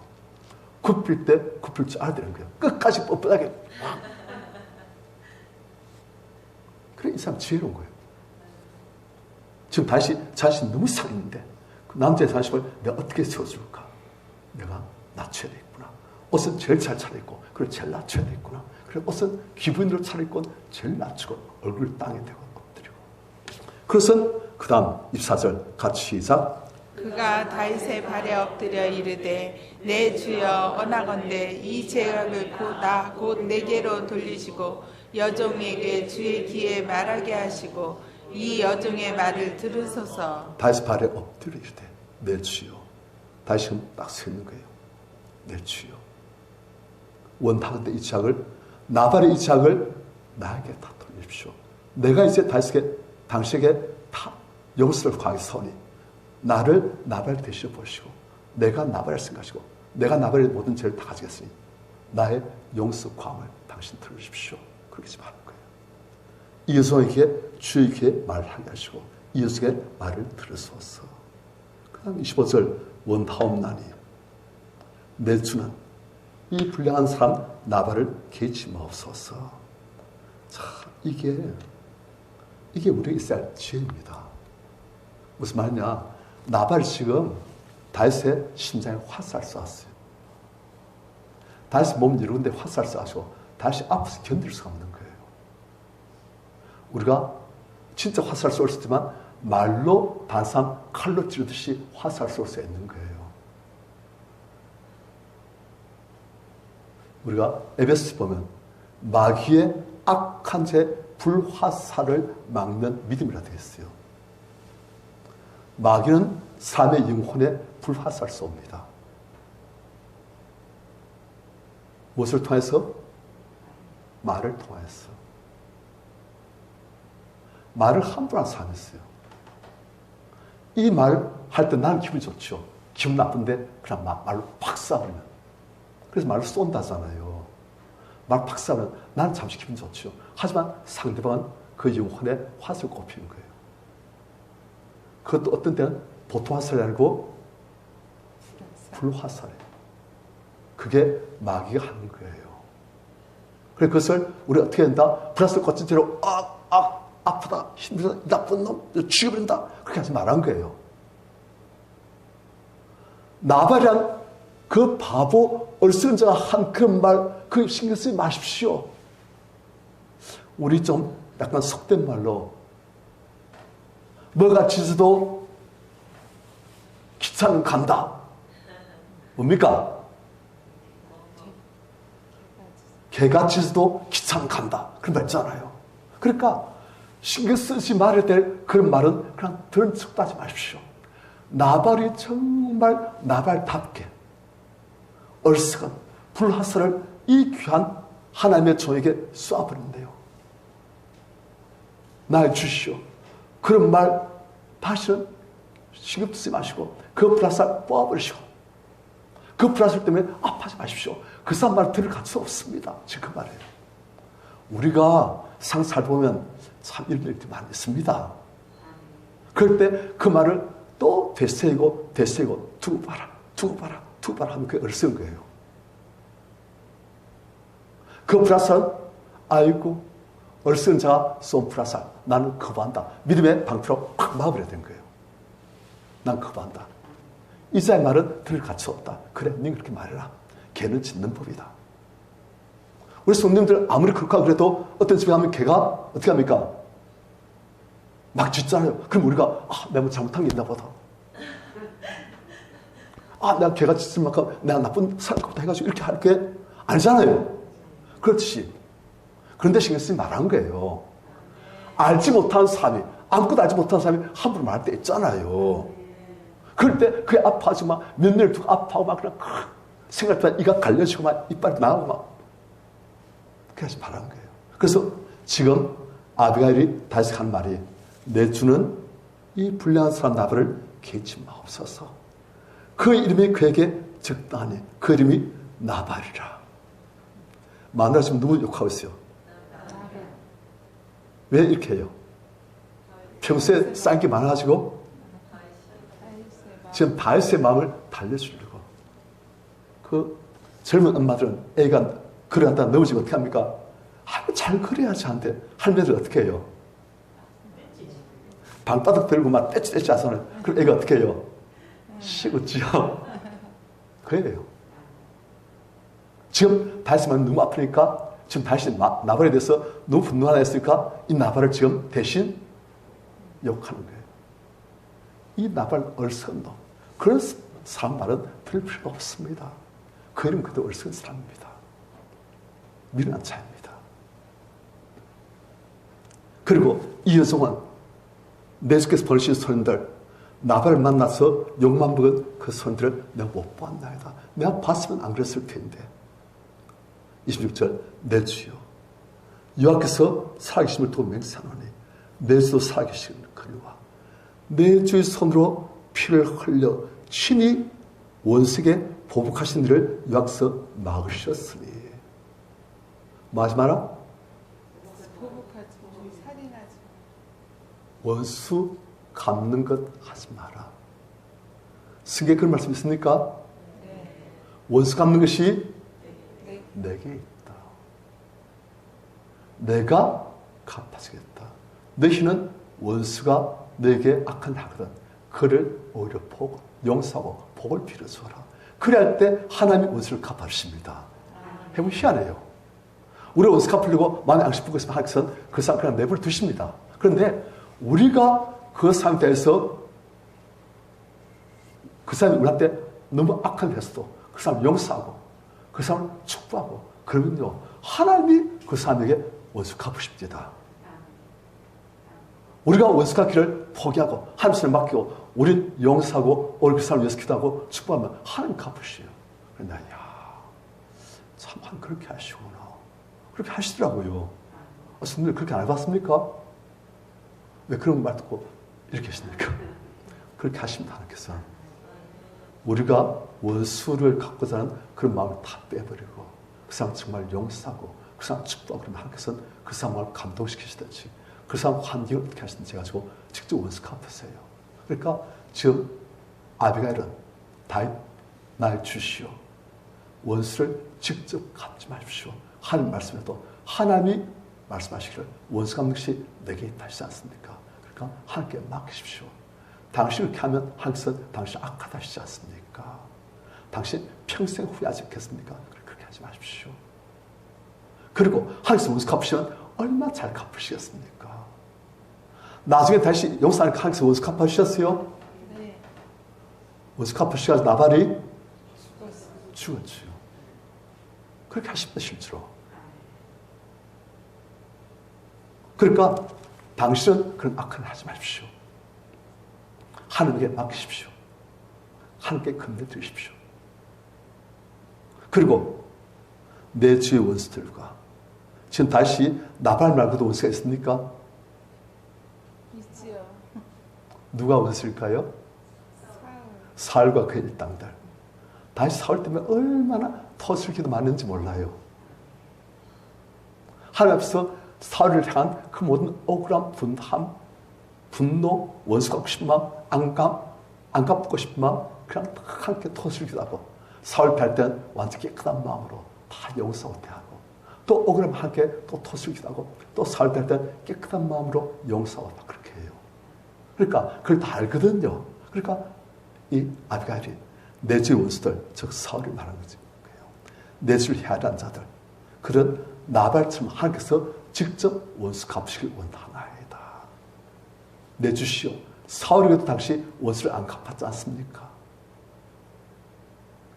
Speaker 1: 굽힐 때 굽힐 줄 알아야 되는 거예요. 끝까지 뻣뻣하게. 그래, 이 사람 지혜로운 거예요. 지금 다시 자신이 너무 상했는데 그 남자의 자신을 내가 어떻게 세워줄까? 내가 낮춰야 되겠구나. 옷은 제일 잘 차려입고 그걸 제일 낮춰야 되겠구나. 그래, 옷은 기분으로 차려입고 제일 낮추고 얼굴을 땅에 대고 엎드리고. 그래서 그 다음 24절 같이 시작.
Speaker 2: 그가 다윗의 발에 엎드려 이르되 내 주여 원하건대 이 죄악을 곧 내게로 돌리시고 여종에게 주의 귀에 말하게 하시고 이 여종의 말을 들으소서.
Speaker 1: 다윗 발에 엎드려 이르되 내 주여. 다윗은 딱 서 있는 거예요. 내 주여. 원하건대 이 죄악을 나발의 이 죄악을 나에게 다 돌리십시오. 내가 이제 당신에게 다 용서를 구하겠사오니 나를 나발 대신해 보시고 내가 나발을 생각하시고 내가 나발의 모든 죄를 다 가지겠으니 나의 용서 구함을 당신 들으십시오. 그렇게 말하는 거예요. 이 여성에게 주의 귀에 말을 하게 하시고 이 여성의 말을 들으소서. 그 다음 25절 원하옵나니 내 주는 이 불량한 사람 나발을 개치 마옵소서. 자, 이게 우리에게 있어야 할 지혜입니다. 무슨 말이냐? 나발이 지금 다윗의 심장에 화살 쏘았어요. 다윗의 몸 여러 군데 화살 쏘아서 다윗이 아파서 견딜 수가 없는 거예요. 우리가 진짜 화살 쏠 수 있지만 말로 다른 사람 칼로 찌르듯이 화살 쏠 수 있는 거예요. 우리가 에베소 보면 마귀의 악한 죄 불화살을 막는 믿음이라 되어 있어요. 마귀는 사람의 영혼에 불화살 쏩니다. 무엇을 통해서? 말을 통해서. 말을 함부로 하는 사람이 있어요. 이 말 할 때 나는 기분이 좋죠. 기분 나쁜데 그냥 말로 팍 쏴버리면. 그래서 말을 쏜다잖아요. 말 팍 쏴버리면 나는 잠시 기분 좋죠. 하지만 상대방은 그 영혼에 화살을 꼽히는 거예요. 그것도 어떤 때는 보통 화살이 아니고 불화살이에요. 그게 마귀가 하는 거예요. 그래서 그것을 우리 어떻게 한다? 불화살 꽂힌 채로 아프다, 힘들다, 나쁜 놈, 죽여버린다. 그렇게 하지 말란 거예요. 나발이란 그 바보 어리석은 자가 한 그런 말, 그 신경 쓰지 마십시오. 우리 좀 약간 속된 말로 뭐가 지어도 기차는 간다. 뭡니까? 개가 지어도 기차는 간다. 그런 말 있잖아요. 그러니까 신경 쓰지 말아야 될 그런 말은 그냥 들은 척도 하지 마십시오. 나발이 정말 나발답게 얼썩은 불화살을 이 귀한 하나님의 종에게 쏘아버린대요. 나의 주시오. 그런 말 다시는 신경 쓰지 마시고 그 불화살 뽑아버리시고 그 불화살 때문에 아파하지 마십시오. 그 사람 말 들을 가치 없습니다. 지금 그 말이에요. 우리가 상사를 보면 참 이런 일들이 많이 있습니다. 그럴 때 그 말을 또 되새기고 두고 봐라 하면 그게 어리석은 거예요. 그 불화살은 아이고 어리석은 자가 쏜 불화살 나는 거부한다. 믿음의 방패로 팍 막아버려야 되는 거예요. 난 거부한다. 이자의 말은 들을 가치 없다. 그래, 네 그렇게 말해라. 개는 짖는 법이다. 우리 성도님들 아무리 그렇게 하고 그래도 어떤 집에 가면 개가 어떻게 합니까? 막 짖잖아요. 그럼 우리가 내가 뭐 잘못한 게 있나 보다. 내가 개가 짖을 만큼 내가 나쁜 사람부터 해가지고 이렇게 할 게 아니잖아요. 그렇듯이 그런데 신경 쓰지 말라는 거예요. 알지 못한 사람이 아무것도 알지 못한 사람이 함부로 말할 때 있잖아요. 그럴 때 그게 아파하지 막 몇 년을 두고 아파하고 막 그냥 생각보다 이가 갈려지고 막 이빨이 나오고 막 그렇게 하지 말라는 거예요. 그래서 지금 아비가일이 다시 한 말이 내 주는 이 불량한 사람 나발을 개치 마옵소서. 그 이름이 그에게 적당하니 그 이름이 나발이라. 마누라 지금 누구 욕하고 있어요? 왜 이렇게 해요? 평소에 쌓인 게 많아가지고 지금 다윗의 마음을 달래주려고 그 젊은 엄마들은 애가 그려놨다가 넘어지면 어떻게 합니까? 잘 그려야지 하는데 할매들 어떻게 해요? 방바닥 들고 막 떼찌떼찌 하서는 그럼 애가 어떻게 해요? 식었지요. 그래요. 지금 다시만 너무 아프니까 지금 다시 나발에 대해서 너무 분노하나 했으니까 이 나발을 지금 대신 욕하는 거예요. 이 나발 어리석은 놈. 그런 사람 말은 들을 필요가 없습니다. 그 이름 그도 어리석은 사람입니다. 미련한 자입니다. 그리고 이 여성은 내 주께서 보내신 손님들, 나발을 만나서 욕만 먹은 그 손님들을 내가 못 보았나이다. 내가 봤으면 안 그랬을 텐데. 26절, 내 주여 여호와께서 살아계심을 두고 맹세하노니 내 주도 살아계시거니와 내 주의 손으로 피를 흘려 친히 원수에게 보복하신 일을 여호와께서 막으셨으니. 뭐 하지 마라?
Speaker 2: 보복하지, 살인하지.
Speaker 1: 원수 갚는 것 하지 마라. 성경에 그런 말씀 있습니까?
Speaker 2: 네.
Speaker 1: 원수 갚는 것이
Speaker 2: 네.
Speaker 1: 내게 있다. 내가 갚아주겠다. 너희는 원수가 너에게 악한 하거든 그를 오히려 용서하고 복을 빌어주어라. 그래 할 때 하나님이 원수를 갚아주십니다. 해보면 희한해요. 우리 원수 갚으려고 마음에 앙심 품고 있으면 하나님께서는 그 사람 그냥 내버려 두십니다. 그런데 우리가 그 사람에 대해서 그 사람이 우리한테 너무 악한 데서도 그 사람 용서하고 그 사람을 축복하고 그러면요 하나님이 그 사람에게 원수 갚으십니다. 우리가 원수 갚기를 포기하고 하나님 손에 맡기고 우린 용서하고 오늘 그 사람을 위해서 기도하고 축복하면 하나님 갚으시요. 그런데 참 하나님 그렇게 하시구나. 그렇게 하시더라고요. 선생님 그렇게 안 해봤습니까? 왜 그런 말 듣고 이렇게 하십니까? 그렇게 하십니다. 하나님께서 우리가 원수를 갖고자 하는 그런 마음을 다 빼버리고 그 사람 정말 용서하고 그 사람 축복하고 그러면 하나님께서는 그 사람을 감동시키시든지 그 사람 환경을 어떻게 하시든지 해가지고 직접 원수 갚으세요. 그러니까 지금 아비가일은 다윗 날 주시오. 원수를 직접 갚지 마십시오. 하나님 말씀에도 하나님이 말씀하시기를 원수 갚는 것이 내게 있다 하시지 않습니까? 그러니까 하나님께 맡기십시오. 당신 이렇게 하면 하나님께서는 당신 악하다 하시지 않습니까? 당신 평생 후회하지 않겠습니까? 그렇게 하지 마십시오. 그리고 하나님께서 원수 갚으시면 얼마나 잘 갚으시겠습니까? 나중에 다시 용서하니까 하나님께서 원수 갚아주셨어요?
Speaker 2: 네.
Speaker 1: 원수 갚으시고 나발이 죽었죠. 그렇게 하십니다. 실제로. 그러니까 당신은 그런 악한 일 하지 마십시오. 하나님께 맡기십시오. 하나님께 건네드리십시오. 그리고 내 주의 원수들과 지금 다시 나발 말고도 원수가 있습니까?
Speaker 2: 있지요.
Speaker 1: 누가 원수일까요? 사울과 그의 일당들. 다시 사울 때문에 얼마나 터슬기도 많은지 몰라요. 하나님 앞에서 사울을 향한 그 모든 억울함, 분노, 원수 갚고 싶은 마음, 안 갚고 싶은 마음 그냥 다 함께 터슬기도 하고 사울 패할 때는 완전 깨끗한 마음으로 다 용서하고 대하고 또 억울함 함께 또 터슬기도 하고 또 사울 패할 때는 깨끗한 마음으로 용서하고 막 그렇게 해요. 그러니까 그걸 다 알거든요. 그러니까 이 아비가일이 내 주의 원수들, 즉 사울이 말하는 거지. 내 주를 해하는 자들, 그런 나발처럼 하나님께서 직접 원수 갚으시길 원하나이다. 내 주시오. 사울에게도 당시 원수를 안 갚았지 않습니까?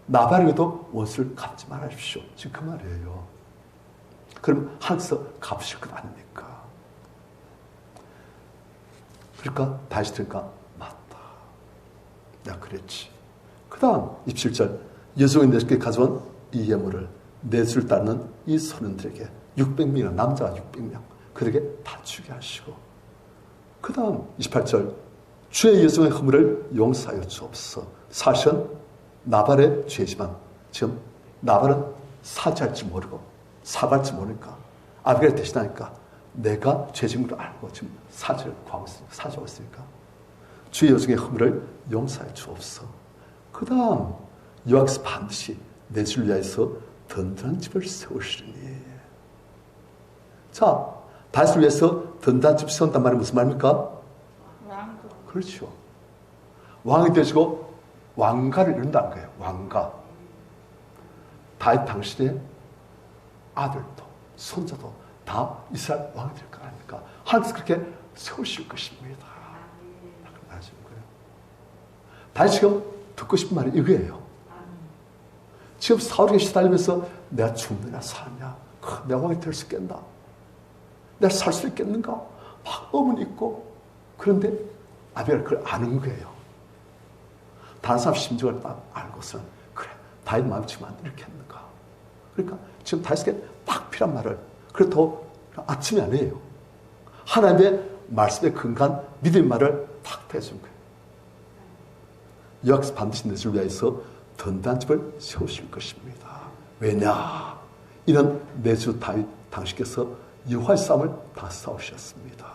Speaker 1: 나발에게도 원수를 갚지 말아주십시오. 지금 그 말이에요. 그럼 하나님께서 갚으실 것 아닙니까? 그러니까 다시 들으니까 맞다. 내가 그랬지. 그 다음 27절 여종이 내게 가져온 이 예물을 내 주를 따르는 이 소년들에게 600명이나 남자가 600명 그에게 다 주게 하시고 그 다음 28절 주의 여종의 허물을 용서하여 주옵소서. 사실은 나발의 죄지만 지금 나발은 사죄할 줄 모르고 사과할 줄 모르니까 아비가일 대신하니까 내가 죄진 걸 알고 지금 사죄를 구하고 있으니까 사죄하고 있으니까 주의 여종의 허물을 용서해 주옵소서. 그 다음 여호와께서 반드시 내 주를 위하여서 든든한 집을 세우시리니. 자, 다윗을 위해서 든든한 집 세운단 말이 무슨 말입니까?
Speaker 2: 왕국.
Speaker 1: 그렇죠. 왕이 되시고 왕가를 이룬다는 거예요. 왕가. 다윗 당신의 아들도 손자도 다 이스라엘 왕이 될 거 아닙니까? 하나님께서 그렇게 세우실 것입니다. 하시는 거예요. 다윗 지금 듣고 싶은 말이 이거예요. 지금 사울에게 시달리면서 내가 죽느냐 사느냐, 내가 왕이 될 수 있겠나, 내가 살 수 있겠는가 막 의문이 있고, 그런데 아비가일은 그걸 아는 거예요. 다른 사람 심정을 딱 알고서는 그래, 다윗 마음이 지금 안 이렇게 했는가. 그러니까 지금 다윗에게 딱 필요한 말을, 그렇다고 아침이 아니에요. 하나님의 말씀에 근간 믿음의 말을 탁 대준 거예요. 여호와께서 반드시 내 주를 위하여서 든든한 집을 세우실 것입니다. 왜냐? 이는 내 주 다윗 당신께서 여호와의 싸움을 다 싸우셨습니다.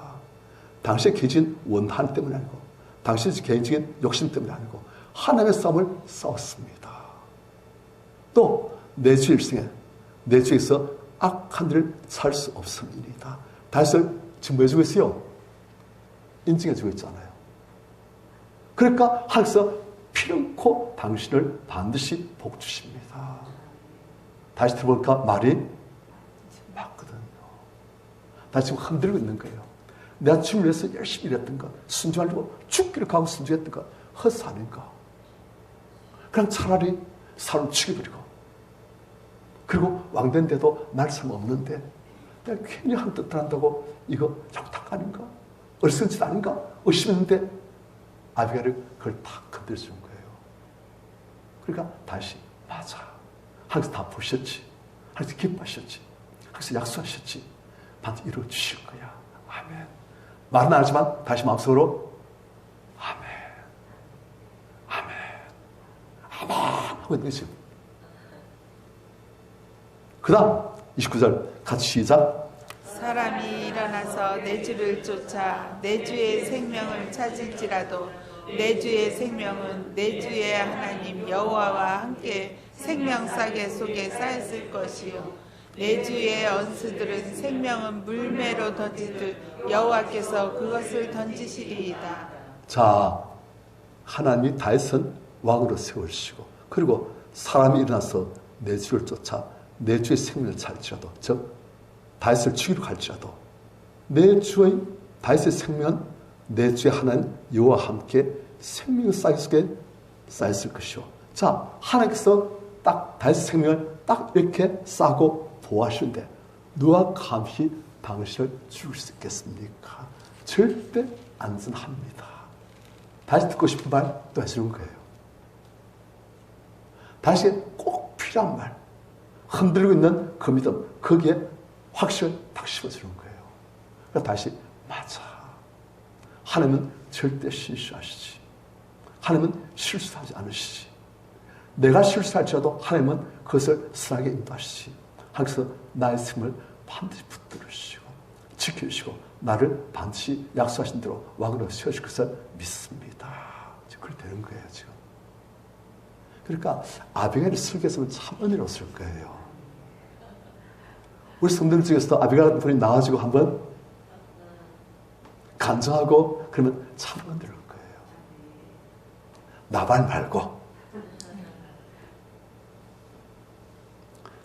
Speaker 1: 당신의 개인적인 원한 때문이 아니고, 당신의 개인적인 욕심 때문이 아니고, 하나님의 싸움을 싸웠습니다. 또 내 주 일생에 내 주에서 악한 일을 살 수 없습니다. 다윗을 지금 왜 주고 있어요? 인증해 주고 있잖아요. 그러니까 하나님께서 필연코 당신을 반드시 복 주십니다. 다시 들어보니까 말이 맞거든요. 다시 지금 흔들고 있는 거예요. 내가 주님을 위해서 열심히 일했던 것, 순종하려고 죽기를 가고 순종했던 것 헛수 아닌가. 그냥 차라리 사람 죽여버리고, 그리고 왕된데도 날 삶 없는데 내가 괜히 한 뜻을 한다고 이거 정탁 아닌가? 어리석은 짓 아닌가? 의심했는데 아비가일을 그걸 다 건드려준 거예요. 그러니까 다시 맞아. 하나님께서 다 보셨지. 하나님께서 기뻐하셨지. 하나님께서 약속하셨지. 반드시 이루어주실 거야. 아멘. 말은 안 하지만 다시 마음속으로 아멘. 아멘. 아멘. 하고 있는 거죠. 그 다음 29절 같이 시작.
Speaker 2: 사람이 일어나서 내 주를 쫓아 내 주의 생명을 찾을지라도 내 주의 생명은 내 주의 하나님 여호와와 함께 생명싸개 속에 쌓였을 것이요 내 주의 언수들은 생명은 물매로 던지듯 여호와께서 그것을 던지시리이다.
Speaker 1: 자, 하나님이 다윗은 왕으로 세우시고, 그리고 사람이 일어나서 내 주를 쫓아 내 주의 생명을 찾을지라도, 즉 다윗을 죽이러 갈지라도 내 주의 다윗의 생명은 내 주의 하나님 여호와와 함께 생명의 싹이 속에 쌓였을 것이요. 자, 하나님께서 딱 다윗의 생명을 딱 이렇게 싸고 보호하시는데 누가 감히 당신을 죽일 수 있겠습니까? 절대 안전합니다. 다시 듣고 싶은 말 또 해주는 거예요. 다시 꼭 필요한 말, 흔들고 있는 그 믿음, 거기에 확신을 딱 심어주는 거예요. 그래서 다시 맞아. 하나님은 절대 실수하시지. 하나님은 실수하지 않으시지. 내가 실수할지라도 하나님은 그것을 선하게 인도하시지. 하나님께서 나의 생명을 반드시 붙들으시고 지켜주시고 나를 반드시 약속하신 대로 왕으로 세우실 것을 믿습니다. 그렇게 되는 거예요, 지금. 그러니까 아비가일을 설계했으면 참 은혜로웠을 거예요. 우리 성도들 중에서도 아비가일 같은 분이 나와가지고 한번 간증하고 그러면 참 은혜로울 거예요. 나발 말고.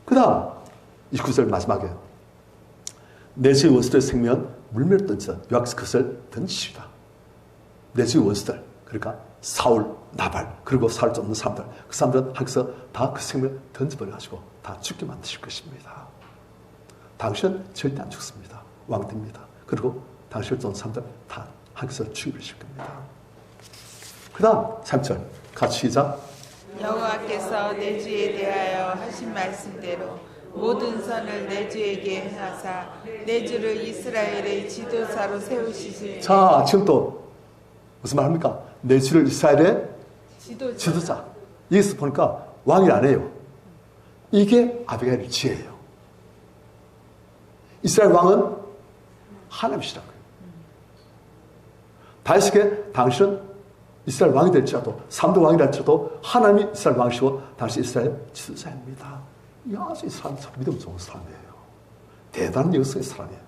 Speaker 1: 그 다음 29절 마지막에 내 주의 원수들의 생명은 물매로 던지다. 여호와께서 그것을 던지시다. 내 주의 원수들, 그러니까 사울, 나발, 그리고 사울 쫓는 사람들, 그 사람들은 하나님께서 다 그 생명을 던져버려가지고 다 죽게 만드실 것입니다. 당신은 절대 안 죽습니다. 왕됩니다. 그리고 당신을 쫓는 사람들 다 하나님께서 죽여버리실 겁니다. 그 다음 3절 같이 시작.
Speaker 2: 여호와께서 내 주에 대하여 하신 말씀대로 모든 선을 내 주에게 행하사 내 주를 이스라엘의 지도자로 세우시지.
Speaker 1: 자, 지금 또 무슨 말합니까? 내 주를 이스라엘의 지도자. 여기서 보니까 왕이 아니에요. 이게 아비가일의 지혜예요. 이스라엘 왕은 하나님이시라고요. 다윗에게 당신은 이스라엘 왕이 될지라도 3대 왕이 될지라도 하나님이 이스라엘 왕이시고 당시 이스라엘 지도자입니다. 이 아주 이 사람 참 믿음 좋은 사람이에요. 대단한 영성의 사람이에요.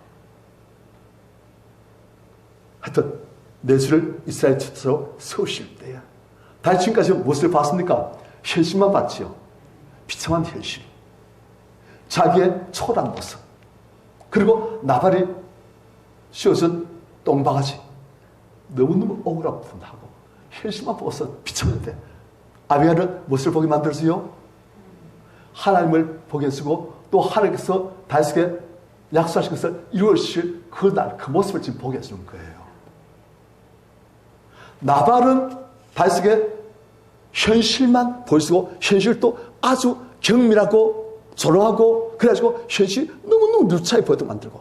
Speaker 1: 하여튼 내주를 이스라엘 지도자로 세우실 때에 다시 지금까지 무엇을 봤습니까? 현실만 봤지요. 비참한 현실. 자기의 초라한 모습. 그리고 나발이 씌워준 똥바가지. 너무너무 억울하고 분하고 현실만 보고서 비참한데 아비가는 무엇을 보게 만들어줘요? 하나님을 보게 해주고 또 하나님께서 다윗에게 약속하신 것을 이루어주실 그날 그 모습을 지금 보게 해주는 거예요. 나발은 다윗에게 현실만 보여주고 현실도 아주 경밀하고 조롱하고 그래가지고 현실이 너무너무 누차게 보이도록 만들고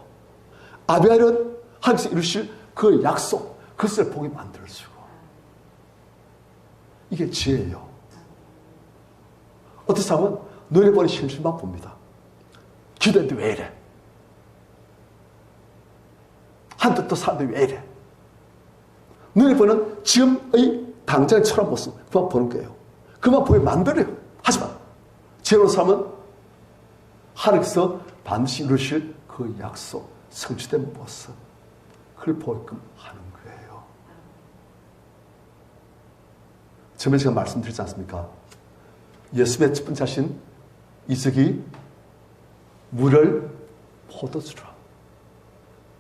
Speaker 1: 아비가일은 하나님께서 이루실 그 약속 그것을 보게 만들어주고 이게 지혜예요. 어떤 사람은 눈에 보는 현실만 봅니다. 기도했는데 왜 이래? 한뜻도 사는데 왜 이래? 눈에 보는 지금의 당장의 처럼 모습 그만 보는 거예요. 그만 보게 만들어요. 하지만 지혜로운 사람은 하나님께서 반드시 이루실 그 약속 성취된 모습 그걸 보게끔 하는 거예요. 처음에 제가 말씀드렸지 않습니까? 예수님의 첫 번째 하신 이적이 물을 포도주로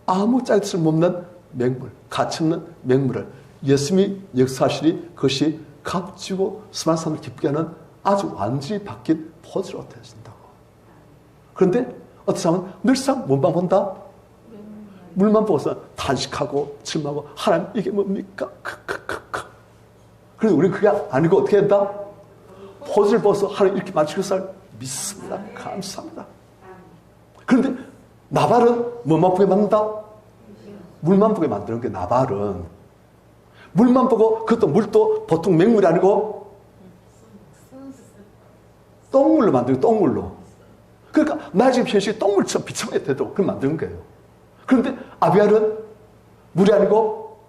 Speaker 1: 아무 짜릿함 없는 맹물, 가치없는 맹물을 예수님이 역사하시니 그것이 값지고 수많은 사람을 기쁘게 하는 아주 완전히 바뀐 포도주로 되어진다고. 그런데 어떤 사람은 늘상 뭔만 본다? 물만 보고서 탄식하고 질문하고 하나님 이게 뭡니까? 그런데 우리는 그게 아니고 어떻게 한다? 포도주를 보고서 하나님 이렇게 맞추는 것을 믿습니다. 감사합니다. 그런데 나발은 뭐만 보게 만든다? 물만 보게 만드는 게 나발은 물만 보고 그것도 물도 보통 맹물이 아니고 똥물로 만들고 똥물로. 그러니까 나 지금 현실이 똥물처럼 비참하게 되도록 그걸 만드는 거예요. 그런데 아비알은 물이 아니고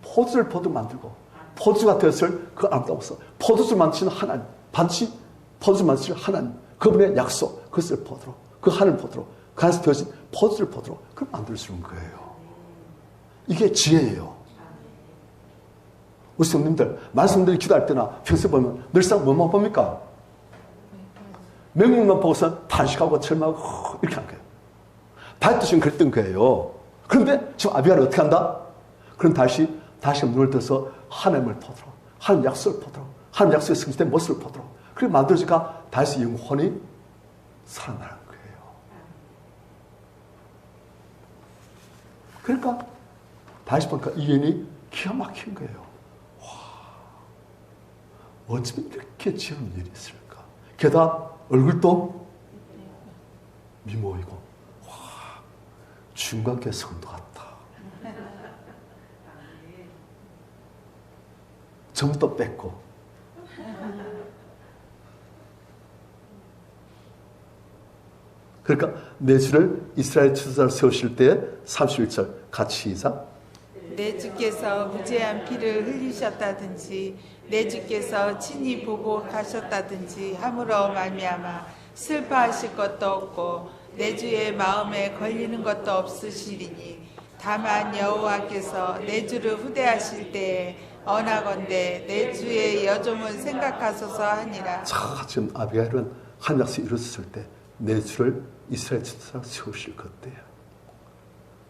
Speaker 1: 포도주를 포도 만들고 포도주가 되었을 그 아름다운 모습. 포도주를 만드시는 하나님 반드시 포도주를 만드시는 하나님 그분의 약속 그것을 포도로 그 하늘 포도로 그 안에서 되어진 포도주를 포도로 그걸 만들어주는 거예요. 이게 지혜예요. 우리 성님들 말씀들이 기도할 때나 평소에 보면 늘상 뭐만 봅니까? 맹물만 보고서 탄식하고 절망하고 이렇게 한 거예요. 다윗도 지금 그랬던 거예요. 그런데 지금 아비가는 어떻게 한다? 그럼 다시 눈을 떠서 하나님을 보도록 하나님 약속을 보도록 하나님 약속의 성취된 모습을 보도록 그렇게 만들어지니까 다시 영혼이 살아나는 거예요. 그러니까 다시 보니까 이 인이 기가 막힌 거예요. 와, 어쩌면 이렇게 지은 일이 있을까? 게다가 얼굴도 미모이고, 와, 중간계 성도 같다. 점도 뺐고. 그러니까 내 주를 이스라엘 지도자로 세우실 때 31절 같이 시작.
Speaker 2: 내 주께서 무죄한 피를 흘리셨다든지 내 주께서 친히 보고 가셨다든지 함으로 말미암아 슬퍼하실 것도 없고 내 주의 마음에 걸리는 것도 없으시리니 다만 여호와께서 내 주를 후대하실 때에 언하건대 내 주의 여종을 생각하소서 하니라.
Speaker 1: 자, 지금 아비가일은 한 약속 이루었을 때 내 주를 이스라엘 지도자로 세우실 것대요.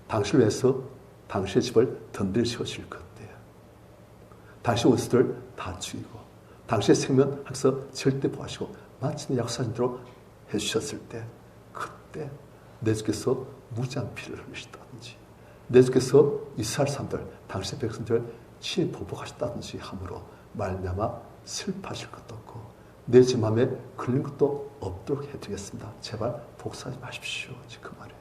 Speaker 1: 당신을 위해서 당신의 집을 던들 세우실 것대요. 당신의 원수들을 다 죽이고 당신의 생명 항상 절대 보하시고 마침내 약속하신 대로 해주셨을 때 그때 내 주께서 무지한 피를 흘리셨다든지 내 주께서 이스라엘 사람들 당신의 백성들을 친히 보복하셨다든지 함으로 말미암아 슬퍼하실 것도 없고 내 집 마음에 걸린 것도 없도록 해드리겠습니다. 제발 복사하지 마십시오. 그 말이에요.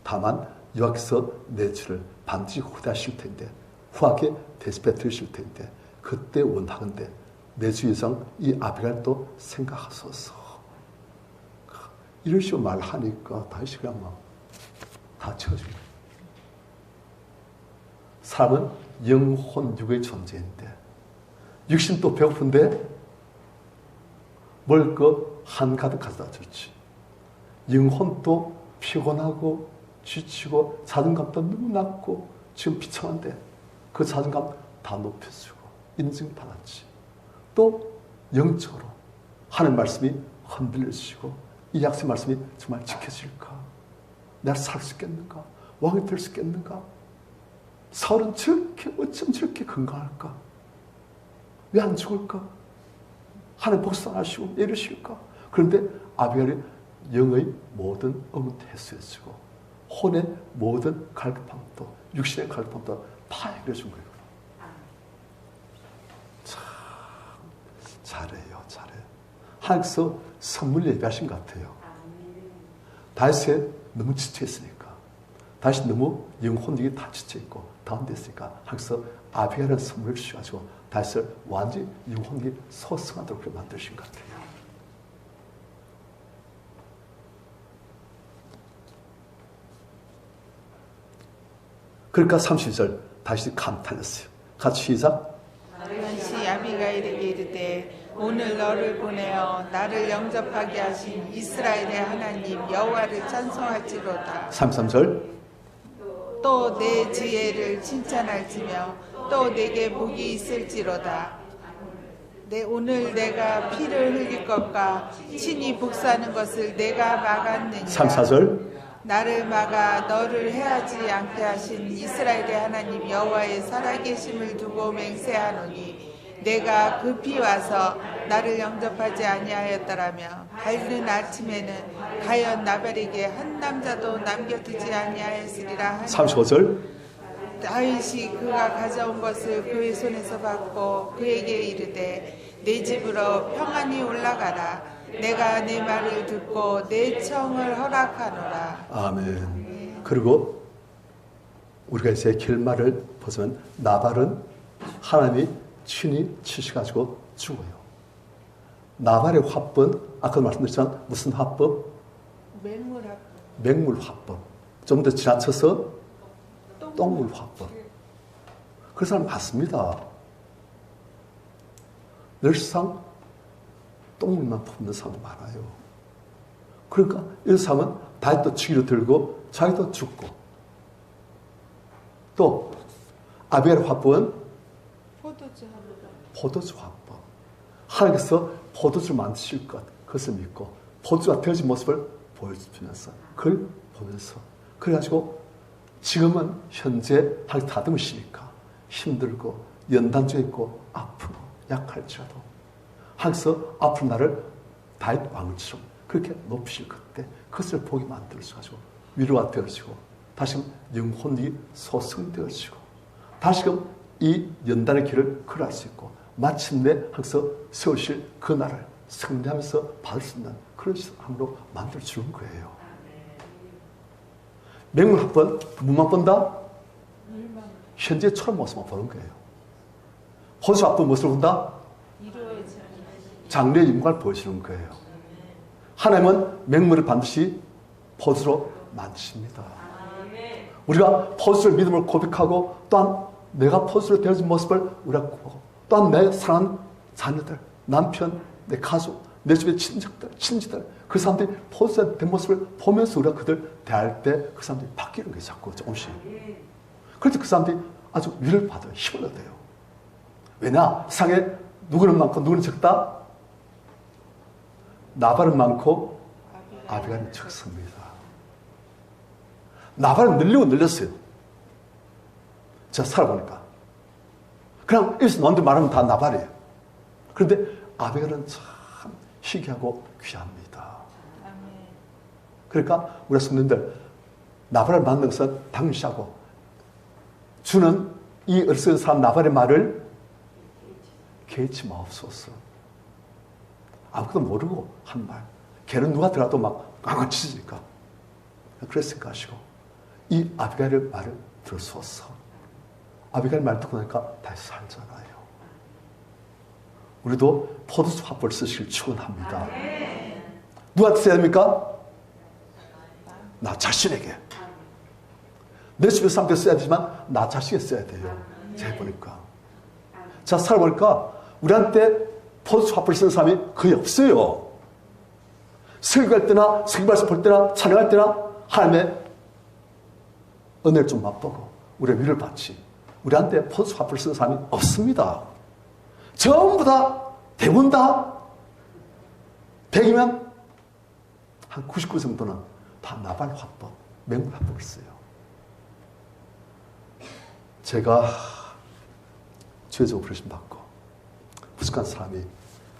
Speaker 1: 다만 여호와께서 내 주를 반드시 후대하실 텐데 후하게 대접해 드리실 텐데 그때 원하건대 내 주 여성 이 아비가일도 생각하소서. 이런 식으로 말하니까 다시 그냥 막 다 채워줍니다. 사람은 영혼, 육의 존재인데 육신 또 배고픈데 뭘 그 한가득 가져다 줬지. 영혼도 피곤하고 지치고 자존감도 너무 낮고 지금 비참한데 그 자존감 다 높여주고 인증받았지. 또 영적으로 하는 말씀이 흔들려지고 이 약속의 말씀이 정말 지켜질까? 내가 살 수 있겠는가? 왕이 될 수 있겠는가? 사울은 저렇게 어쩜 저렇게 건강할까? 왜 안 죽을까? 하나님 복수하시고 이러실까? 그런데 아비갈이 영의 모든 의문도 해소해주고 혼의 모든 갈급함도 육신의 갈급함도 다 해결해 준 거예요. 참 잘해요, 잘해. 하나님께서 선물 예배하신 것 같아요. 다윗에 너무 지쳐있으니까, 다윗이 너무 영혼력이 다 지쳐있고 다운됐으니까 하나님께서 아비갈이라는 선물을 주셔가지고 다윗을 완전히 영혼력이 소성하도록 그렇게 만드신 것 같아요. 그러니까 32절 다시 감탄했어요. 같이 시작.
Speaker 2: 다시 아비가일에게 이르되 오늘 너를 보내어 나를 영접하게 하신 이스라엘의 하나님 여호와를 찬송할지로다.
Speaker 1: 33절.
Speaker 2: 또 내 지혜를 칭찬할지며 또 내게 복이 있을지로다. 오늘 내가 피를 흘릴 것과 친히 복수하는 것을 내가 막았느니라.
Speaker 1: 34절.
Speaker 2: 나를 막아 너를 해하지 않게 하신 이스라엘의 하나님 여호와의 살아계심을 두고 맹세하노니 내가 급히 와서 나를 영접하지 아니하였더라며 밝은 아침에는 과연 나발에게 한 남자도 남겨두지 아니하였으리라 하니
Speaker 1: 35절.
Speaker 2: 다윗이 그가 가져온 것을 그의 손에서 받고 그에게 이르되 내 집으로 평안히 올라가라. 내가 내 말을 듣고 내 청을 허락하노라.
Speaker 1: 아멘. 그리고 우리가 이제 결말을 보면 나발은 하나님이 친히 치셔가지고 죽어요. 나발의 화법, 아까 말씀드렸지만 무슨 화법?
Speaker 2: 맹물합법.
Speaker 1: 맹물화법. 좀 더 지나쳐서 똥물화법. 그 사람 맞습니다. 늘상 똥물만 품는 사람도 많아요. 그러니까 이 사람은 다윗도 치기로 들고 자기도 죽고, 또 아비갈의 화법은 포도주 화법. 하나님께서 포도주를 만드실 것, 그것을 믿고 포도주가 되어진 모습을 보여주면서 그걸 보면서 그래가지고 지금은 현재 하나님 다듬으시니까 힘들고 연단져 있고 아프고 약할지라도 하나님께서 앞으로 나를 다윗 왕처럼 그렇게 높이실 그때 그것을 보게 만들어주셔가지고 위로가 되어지고 다시금 영혼이 소성되어지고 다시금 이 연단의 길을 걸어갈 수 있고 마침내 하나님께서 세우실 그 날을 승리하면서 받을 수 있는 그런 삶으로 만들어주는 거예요. 맹물학번 뭐만 본다? 현재 처럼 모습만 보는 거예요. 호수학번 무엇을 본다? 장래의 영광을 보여주는 거예요. 하나님은 맹물을 반드시 포도로 만드십니다. 우리가 포도를 믿음으로 고백하고 또한 내가 포도로 되어진 모습을 우리가 보고 또한 내 사랑하는 자녀들, 남편, 내 가족, 내 집의 친척들, 친지들 그 사람들이 포도가 된 모습을 보면서 우리가 그들 대할 때 그 사람들이 바뀌는 거예요. 자꾸 조금씩. 그래서 그 사람들이 아주 위를 받아요. 힘을 얻어요. 왜냐? 세상에 누구는 많고 누구는 적다? 나발은 많고 아비갈은 적습니다. 나발은 늘리고 늘렸어요. 제가 살아보니까. 그냥 여기서 너한테 말하면 다 나발이에요. 그런데 아비갈은 참 희귀하고 귀합니다. 그러니까 우리 성도님들 나발을 만난 것은 당시하고 주는 이 어리석은 사람 나발의 말을 개의치 마옵소서. 아무것도 모르고 한 말. 걔는 누가 들어도 막 깡깡 치니까. 그랬으니까 하시고 이 아비갈의 말을 들어소서. 아비갈 말 듣고 나니까 다시 살잖아요. 우리도 포도주 화법을 쓰시길 축원합니다. 누구한테 써야 됩니까? 나 자신에게. 내 주변 사람한테 써야 되지만 나 자신에게 써야 돼요. 제가 보니까. 자, 살아보니까 우리한테 포도주 화풀 쓰는 사람이 거의 없어요. 설교할 때나 설교말씀 볼 때나 찬양할 때나 하나님의 은혜를 좀 맛보고 우리의 위를 받지. 우리한테 포도주 화풀 쓰는 사람이 없습니다. 전부 다 대부분 다 100이면 한 99 정도는 다 나발 화법, 맹물 화법을 써요. 제가 죄적 부르심 받고 부족한 사람이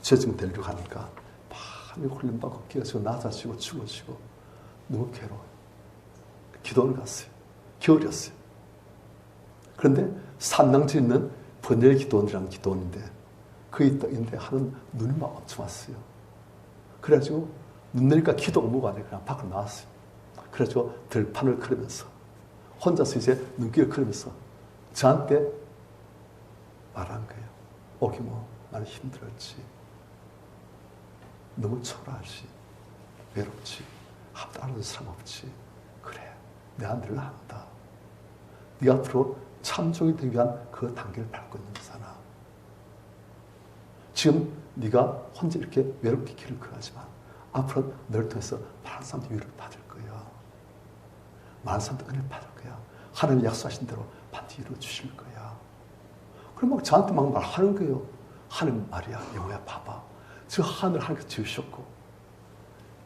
Speaker 1: 죄증 데리러 가니까 밤에 훈련받고 깨어지고 낮아지고 죽어지고 너무 괴로워요. 기도를 갔어요. 겨울이었어요. 그런데 산낭지에 있는 번뇌 기도원이라는 기도원인데 거기 있는데 하는 눈이 막 엄청 왔어요. 그래가지고 눈 내리니까 기도 의무가 아니라 그냥 밖으로 나왔어요. 그래가지고 들판을 걸으면서 혼자서 이제 눈길을 걸으면서 저한테 말한 거예요. 오기모, 나는 힘들었지. 너무 초라하지. 외롭지. 아무도 알아주는 사람 없지. 그래, 내가 늘 안다. 네가 앞으로 참종이 되기 위한 그 단계를 밟고 있는 거잖아. 지금 네가 혼자 이렇게 외롭게 길을 걸어가지만 앞으로 너를 통해서 많은 사람들이 위로를 받을 거야. 많은 사람들이 은혜를 받을 거야. 하나님이 약속하신 대로 반드시 이루어 주실 거야. 그럼 막 저한테 막 말하는 거예요. 하나님 말이야, 영호야, 봐봐. 저 하늘 하나님께서 지으셨고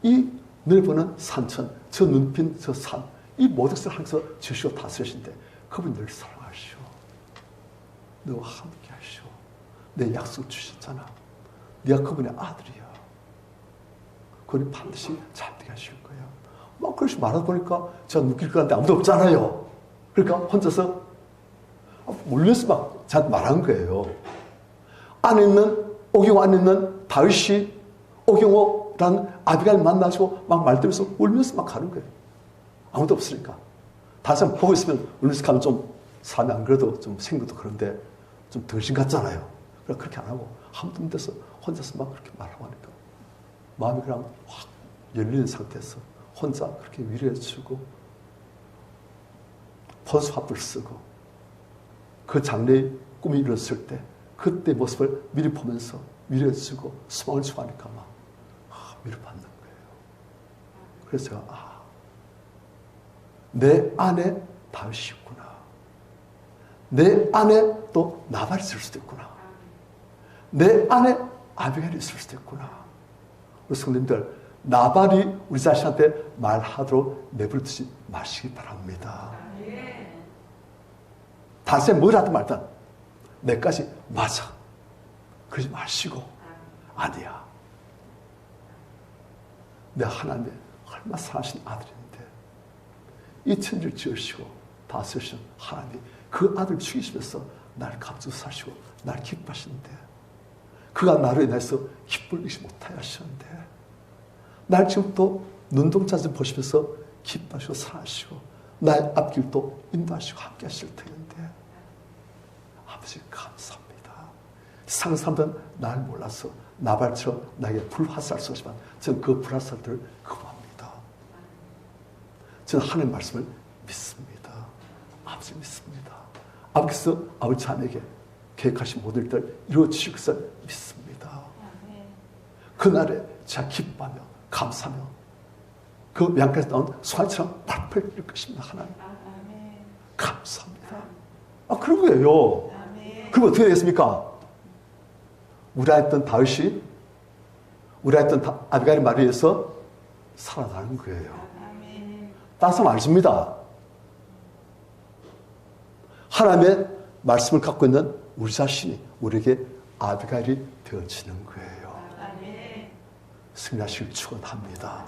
Speaker 1: 이 넓어는 산천, 저 눈빛, 저 산, 이 모든 것을 하나님께서 지으시고 다스리신데 그분이 늘 사랑하시오. 너와 함께 하시오. 내 약속 주셨잖아. 네가 그분의 아들이야. 그분이 반드시 잘되게 하실 거야. 막 그렇게 말하다 보니까 제가 눈길 가는데 아무도 없잖아요. 그러니까 혼자서 몰려서 막 저한테 말한 거예요. 안에 있는 오경호 안에 있는 다윗이 오경호라는 아비가일 만나시고 막 말들면서 울면서 막 가는 거예요. 아무도 없으니까. 다시 한번 보고 있으면 울면서 가면 좀 사람이 안 그래도 좀 생각도 그런데 좀 덜신 같잖아요. 그래서 그렇게 안 하고 아무도 없는 데서 혼자서 막 그렇게 말하고 하니까 마음이 그냥 확 열리는 상태에서 혼자 그렇게 위로해주고 포도주 화풀 쓰고 그 장래의 꿈이 이뤘을 때 그때 모습을 미리 보면서 위로해주고 소망을 주고 하니까 막 위로받는 거예요. 그래서 제가 내 안에 다윗이 있구나. 내 안에 또 나발이 있을 수도 있구나. 내 안에 아비가일이 있을 수도 있구나. 우리 성도님들 나발이 우리 자신한테 말하도록 내버려두지 마시기 바랍니다. 다시 뭘 하든 말든 내까지 맞아. 그러지 마시고 아니야. 내가 하나님의 얼마나 사랑하신 아들인데 이 천지를 지으시고 다스리신 하나님이 그 아들 죽이시면서 날 감수사시고 날 기뻐하시는데 그가 나로 인해서 기쁘지 못하게 하시는데 날 지금 또 눈동자 좀 보시면서 기뻐하시고 사랑하시고 나의 앞길도 인도하시고 함께 하실 텐데 아버지 감사합니다. 상상된 날 몰라서 나발처럼 나에게 불화살 쏘지만 저는 그 불화살들을 거부합니다. 저는 하나님의 말씀을 믿습니다. 아버지 믿습니다. 아버지께서 아버지 자녀에게 계획하신 모든 일들 이루어지실 것을 믿습니다. 그날에 제가 기뻐하며 감사하며 그 양가에서 나온 소환처럼 발표를 이룰 것입니다. 하나님 감사합니다. 그런 거예요. 그럼 어떻게 되겠습니까? 우리했던 다윗이 우리했던 아비가일 말에 의해서 살아나는 거예요. 따라서 말씀입니다. 하나님의 말씀을 갖고 있는 우리 자신이 우리에게 아비가일이 되어지는 거예요. 승리하시길 축원합니다.